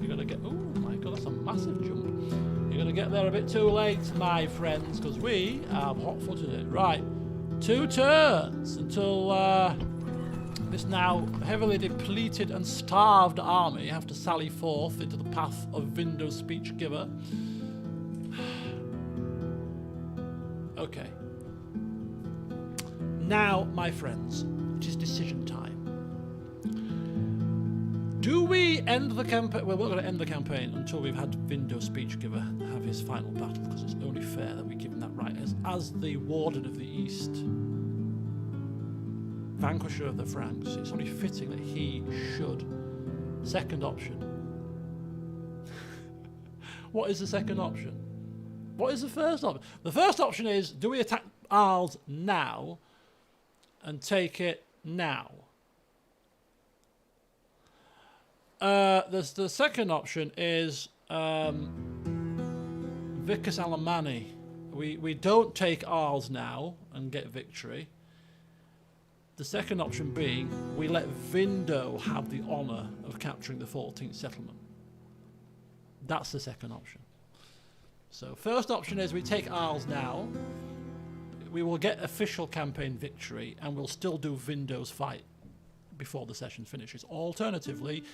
You're going to get... Oh, my God, that's a massive jump. You're going to get there a bit too late, my friends, because we have hot-footed it. Right, 2 turns until this now heavily depleted and starved army have to sally forth into the path of Vindo's speech giver. Okay. Now, my friends, it is decision time. Do we end the campaign? Well, we're not going to end the campaign until we've had Vindo's speechgiver have his final battle, because it's only fair that we give him that right as the Warden of the East, vanquisher of the Franks. It's only fitting that he should. Second option. What is the second option? What is the first option? The first option is, do we attack Arles now and take it now? The second option is Vicus Alemanni. We don't take Arles now and get victory. The second option being we let Vindo have the honour of capturing the 14th settlement. That's the second option. So first option is we take Arles now. We will get official campaign victory and we'll still do Vindo's fight before the session finishes. Alternatively,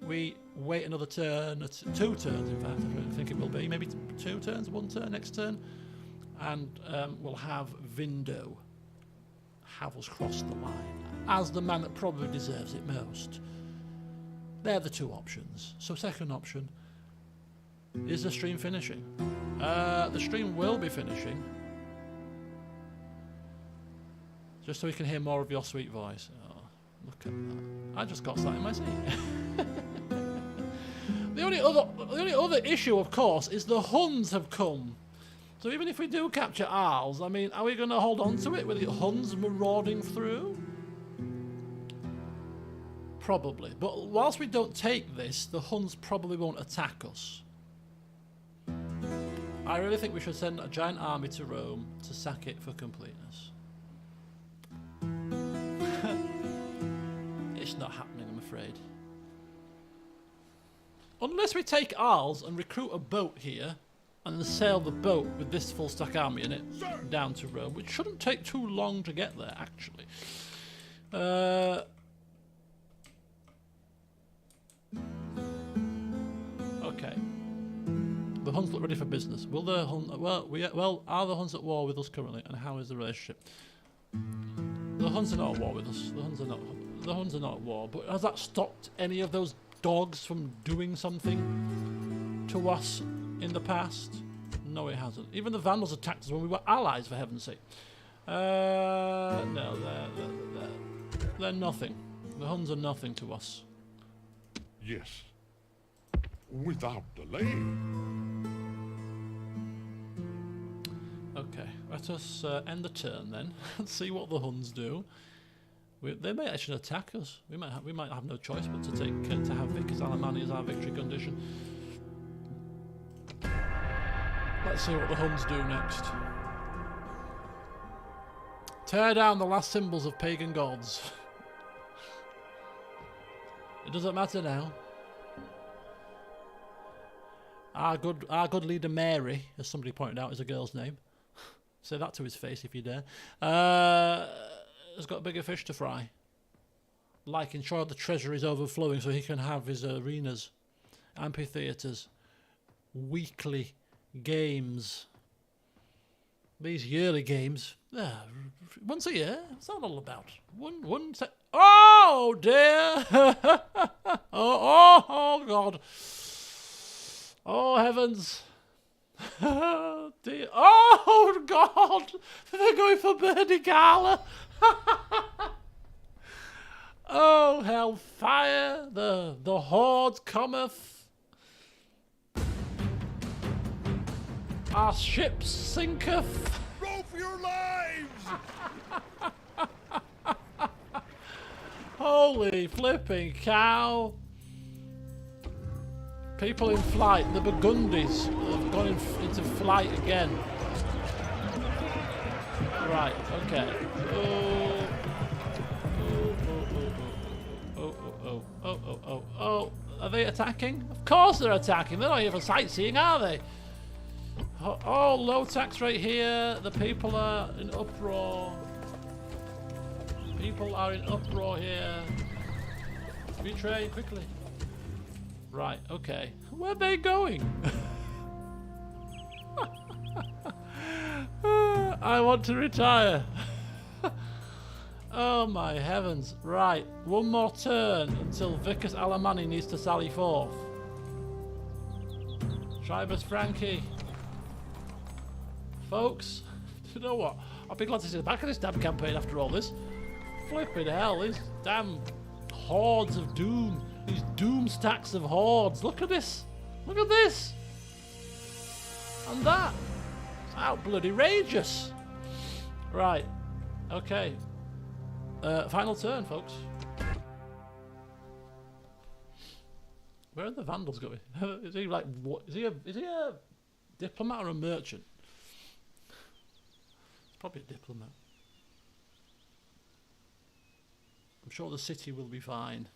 we wait another turn, 2 turns in fact, I think it will be, maybe 2 turns, 1 turn next turn, and we'll have Vindo have us cross the line, as the man that probably deserves it most. They're the 2 options. So second option, is the stream finishing? The stream will be finishing, just so we can hear more of your sweet voice. Look at that. I just got sat in my seat. The only other issue, of course, is the Huns have come. So even if we do capture Arles, I mean, are we going to hold on to it with the Huns marauding through? Probably. But whilst we don't take this, the Huns probably won't attack us. I really think we should send a giant army to Rome to sack it for completeness. It's not happening, I'm afraid. Unless we take Arles and recruit a boat here and then sail the boat with this full stack army in it down to Rome, which shouldn't take too long to get there, actually. Okay. The Huns look ready for business. Will the Huns... Well, are the Huns at war with us currently, and how is the relationship? The Huns are not at war with us. The Huns are not at war. But has that stopped any of those dogs from doing something to us in the past? No, it hasn't. Even the Vandals attacked us when we were allies, for heaven's sake. No, they're nothing. The Huns are nothing to us. Yes. Without delay. Okay, let us end the turn then and see what the Huns do. They may actually attack us. We might have no choice but to have Vicus Alemanni as our victory condition. Let's see what the Huns do next. Tear down the last symbols of pagan gods. It doesn't matter now. Our good leader Mary, as somebody pointed out, is a girl's name. Say that to his face if you dare. Has got bigger fish to fry. Like ensure the treasury is overflowing so he can have his arenas, amphitheatres, weekly games. These yearly games, once a year. What's that all about? Oh dear! oh God! Oh heavens! Dear. Oh God! They're going for Bernie Gala. Oh hellfire! The horde cometh. Our ship sinketh. Row for your lives! Holy flipping cow! People in flight, the Burgundies have gone into flight again. Right, okay. Oh. Are they attacking? Of course they're attacking. They're not here for sightseeing, are they? Oh, low tax rate here. The people are in uproar. People are in uproar here. Retrain quickly. Right, okay. Where are they going? I want to retire. Oh my heavens. Right, one more turn until Vicus Alemanni needs to sally forth. Tribus Frankie. Folks, you know what? I'll be glad to see the back of this damn campaign after all this. Flipping hell, these damn hordes of doom. These doom stacks of hordes. Look at this. Look at this. And that. It's out bloody rageous. Right. Okay. Final turn, folks. Where are the Vandals going? Is he like what? Is he a diplomat or a merchant? It's probably a diplomat. I'm sure the city will be fine.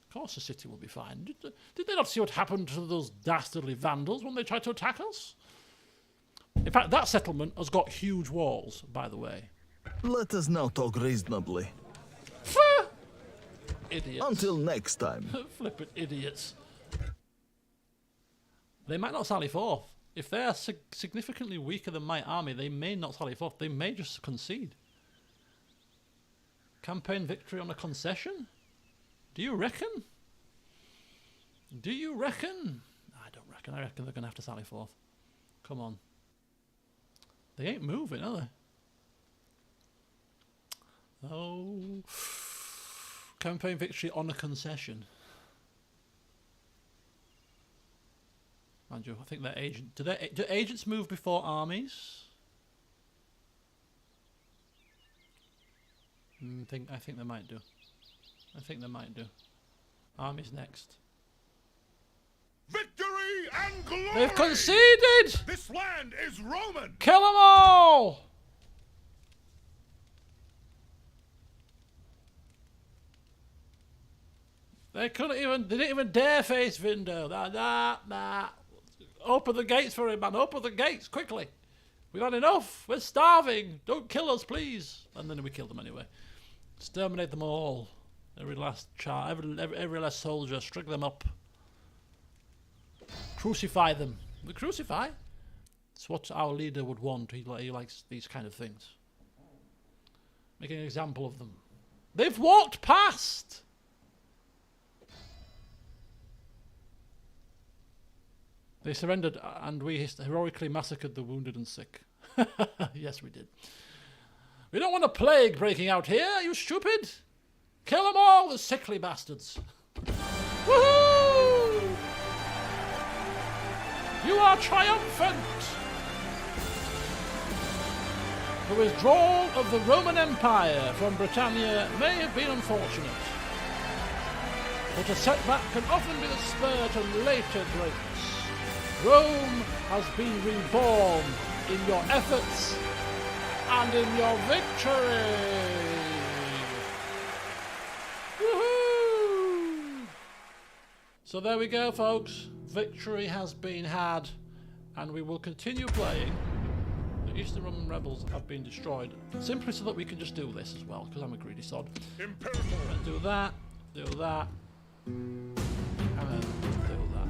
Of course the city will be fine. Did they not see what happened to those dastardly Vandals when they tried to attack us? In fact, that settlement has got huge walls, by the way. Let us now talk reasonably. Idiots. Until next time. Flippin' idiots. They might not sally forth. If they are significantly weaker than my army, they may not sally forth. They may just concede. Campaign victory on a concession? Do you reckon? Do you reckon? I don't reckon. I reckon they're going to have to sally forth. Come on. They ain't moving, are they? Oh. Campaign victory on a concession. Mind you, I think they're agent. Do agents move before armies? I think they might do. I think they might do. Armies next. Victory and glory! They've conceded! This land is Roman! Kill them all! They didn't even dare face Vindo. Nah. Open the gates for him, man. Open the gates, quickly. We've had enough. We're starving. Don't kill us, please. And then we killed them anyway. Exterminate them all. Every last child, every last soldier, string them up. Crucify them. We crucify. It's what our leader would want. He likes these kind of things. Make an example of them. They've walked past. They surrendered, and we heroically massacred the wounded and sick. Yes, we did. We don't want a plague breaking out here, are you stupid? Kill them all, the sickly bastards. Woohoo! You are triumphant! The withdrawal of the Roman Empire from Britannia may have been unfortunate, but a setback can often be the spur to later greatness. Rome has been reborn in your efforts and in your victory! Woohoo! So there we go, folks. Victory has been had, and we will continue playing. The Eastern Roman rebels have been destroyed, simply so that we can just do this as well, because I'm a greedy sod. Imperator. And do that, and then do that.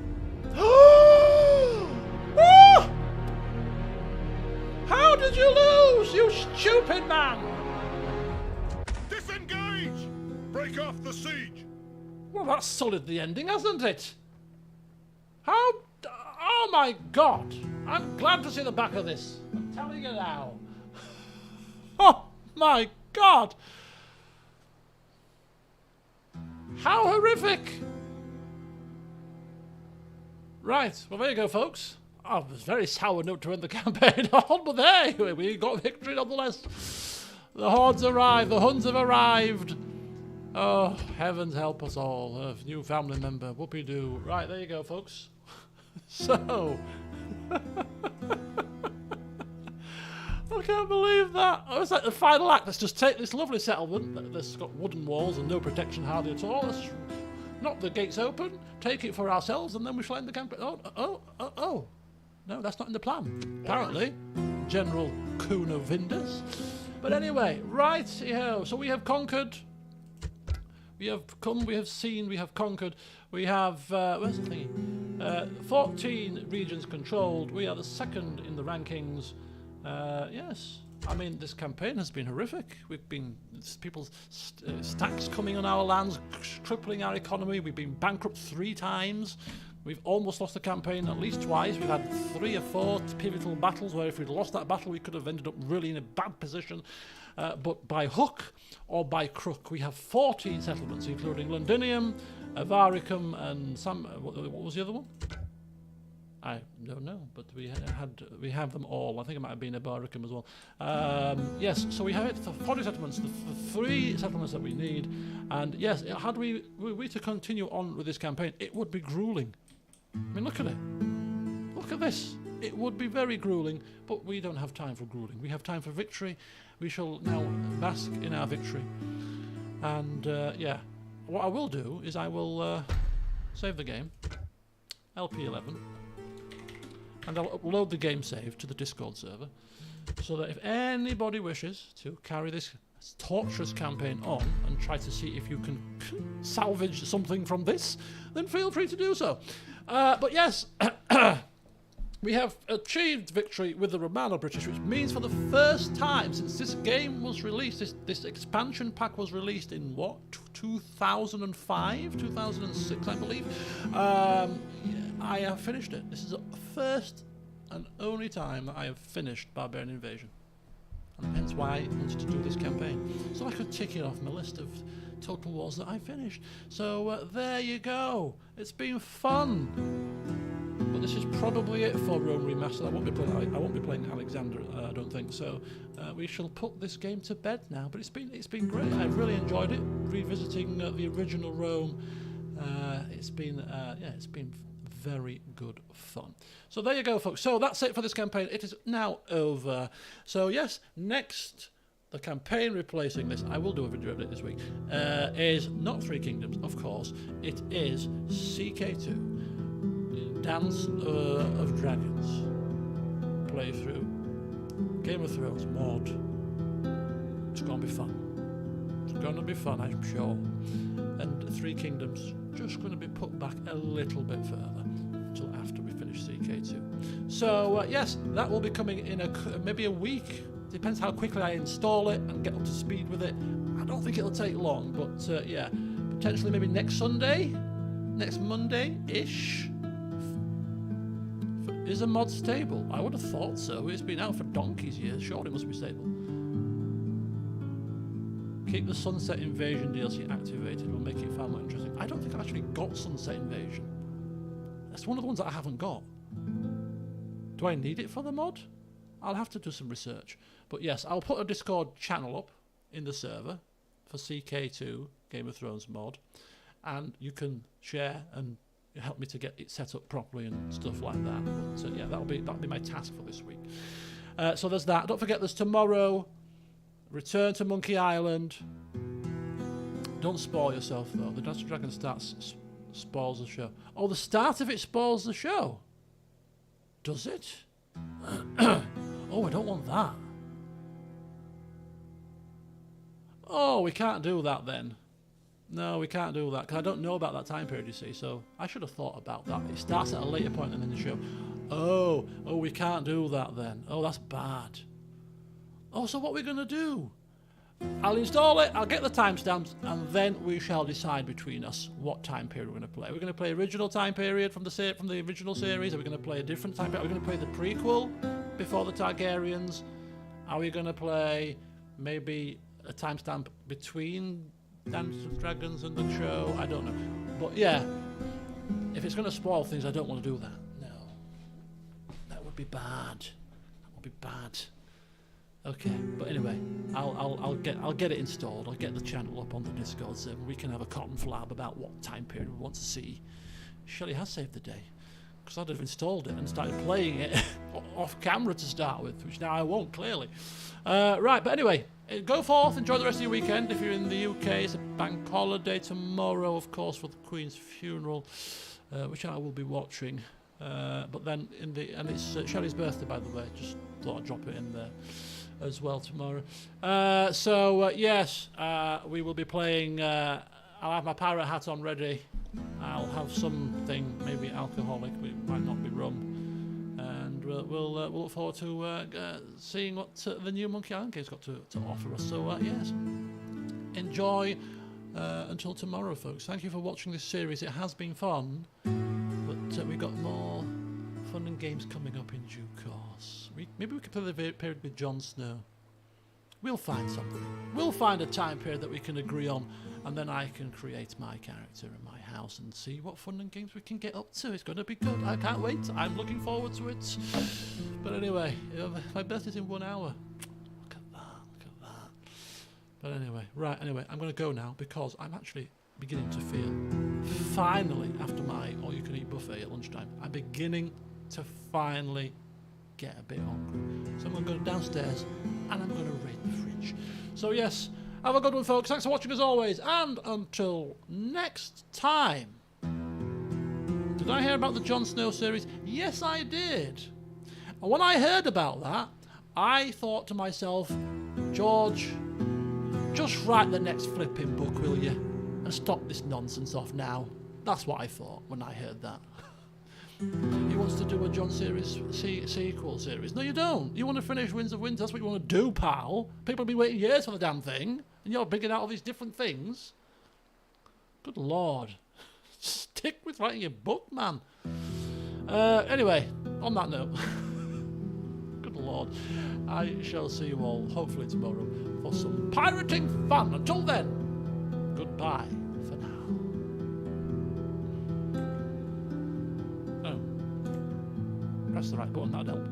Ah! How did you lose, you stupid man? Disengage! Break off the siege! Well, that's solid, the ending, hasn't it? How? Oh my God! I'm glad to see the back of this. I'm telling you now. Oh my God! How horrific! Right, well there you go, folks. Oh, it was a very sour note to end the campaign on, but hey, we got victory nonetheless. The hordes arrived, the Huns have arrived. Oh, heavens help us all. A new family member, whoopee-doo. Right, there you go, folks. So... I can't believe that. Oh, it's like the final act. Let's just take this lovely settlement that's got wooden walls and no protection hardly at all. Let's knock the gates open, take it for ourselves, and then we shall end the campaign. Oh. No, that's not in the plan, apparently. General Kuna Vindus. But anyway, right-ho. So we have conquered. We have come, we have seen, we have conquered. We have, where's the thingy? 14 regions controlled. We are the second in the rankings. Yes. I mean, this campaign has been horrific. We've been, people's stacks coming on our lands, crippling our economy. We've been bankrupt 3 times. We've almost lost the campaign at least twice. We've had 3 or 4 pivotal battles where if we'd lost that battle, we could have ended up really in a bad position. But by hook or by crook, we have 14 settlements, including Londinium, Avaricum, and some. What was the other one? I don't know, but we have them all. I think it might have been Avaricum as well. Yes, so we have it for 40 settlements, the 3 settlements that we need. And yes, had we to continue on with this campaign, it would be grueling. I mean, look at it. Look at this. It would be very grueling, but we don't have time for grueling. We have time for victory. We shall now bask in our victory. And yeah, what I will do is I will save the game, LP11, and I'll upload the game save to the Discord server, so that if anybody wishes to carry this torturous campaign on and try to see if you can salvage something from this, then feel free to do so. But yes, we have achieved victory with the Romano-British, which means for the first time since this game was released, this expansion pack was released in what, 2005, 2006, I believe. I have finished it. This is the first and only time that I have finished Barbarian Invasion. And hence why I wanted to do this campaign. So I could tick it off my list of Total Wars that I finished. So there you go. It's been fun. But this is probably it for Rome Remastered. I won't be playing Alexander, I don't think. So we shall put this game to bed now. But it's been great. I've really enjoyed it. Revisiting the original Rome. It's been very good fun. So there you go, folks. So that's it for this campaign. It is now over. So yes, next, the campaign replacing this, I will do a video of it this week, is not 3 Kingdoms, of course. It is CK2, Dance of Dragons playthrough, Game of Thrones mod. It's going to be fun. It's going to be fun, I'm sure. And 3 Kingdoms just going to be put back a little bit further until after we finish CK2. So yes, that will be coming in maybe a week. Depends how quickly I install it and get up to speed with it. I don't think it'll take long, but yeah, potentially maybe next Sunday, next Monday-ish. Is a mod stable? I would have thought so. It's been out for donkey's years. Surely it must be stable. Keep the Sunset Invasion DLC activated. Will make it far more interesting. I don't think I've actually got Sunset Invasion. That's one of the ones that I haven't got. Do I need it for the mod? I'll have to do some research. But yes, I'll put a Discord channel up in the server for CK2 Game of Thrones mod. And you can share and help me to get it set up properly and stuff like that. So yeah, that'll be my task for this week. So there's that. Don't forget, there's tomorrow. Return to Monkey Island. Don't spoil yourself though. The Dance Dragon starts spoils the show. Oh, the start of it spoils the show. Does it? Oh, I don't want that. Oh, we can't do that then. No, we can't do that, because I don't know about that time period, you see, so I should have thought about that. It starts at a later point in the show. Oh, we can't do that then. Oh, that's bad. Oh, so what are we going to do? I'll install it, I'll get the timestamps, and then we shall decide between us what time period we're going to play. We're going to play original time period from the original series. Are we going to play a different time period? Are we going to play the prequel before the Targaryens? Are we going to play maybe a timestamp between Dance of Dragons and the show? I don't know. But yeah, if it's going to spoil things, I don't want to do that. No. That would be bad. That would be bad. Okay, but anyway, I'll get it installed. I'll get the channel up on the Discord server. We can have a cotton flab about what time period we want to see. Shelley has saved the day, because I'd have installed it and started playing it off camera to start with, which now I won't, clearly. Right, but anyway, go forth, enjoy the rest of your weekend. If you're in the UK, it's a bank holiday tomorrow, of course, for the Queen's funeral, which I will be watching. But then it's Shelley's birthday, by the way. Just thought I'd drop it in there as well tomorrow. Yes, we will be playing. I'll have my pirate hat on ready. I'll have something, maybe alcoholic, but it might not be rum. And we'll look forward to seeing what the new Monkey Island game's got to offer us. So yes, enjoy until tomorrow, folks. Thank you for watching this series. It has been fun, but we've got more fun and games coming up in due course. Maybe we could play the period with Jon Snow. We'll find something. We'll find a time period that we can agree on, and then I can create my character in my house and see what fun and games we can get up to. It's going to be good. I can't wait. I'm looking forward to it. But anyway, my birthday's in 1 hour. Look at that. But anyway, I'm going to go now, because I'm actually beginning to feel, finally, after my all-you-can-eat buffet at lunchtime, I'm beginning to finally get a bit hungry. So I'm going to go downstairs and I'm going to raid the fridge. So yes, have a good one, folks. Thanks for watching as always, and until next time. Did I hear about the Jon Snow series? Yes, I did. And when I heard about that, I thought to myself, George, just write the next flipping book, will you? And stop this nonsense off now. That's what I thought when I heard that. He wants to do a Jon series sequel series. No, you don't. You want to finish Winds of Winter. That's what you want to do, pal. People have been waiting years for the damn thing, and you're bringing out all these different things. Good Lord. Stick with writing your book, man. Anyway, on that note, good Lord, I shall see you all hopefully tomorrow for some pirating fun. Until then, goodbye. Press the right button, that'd help.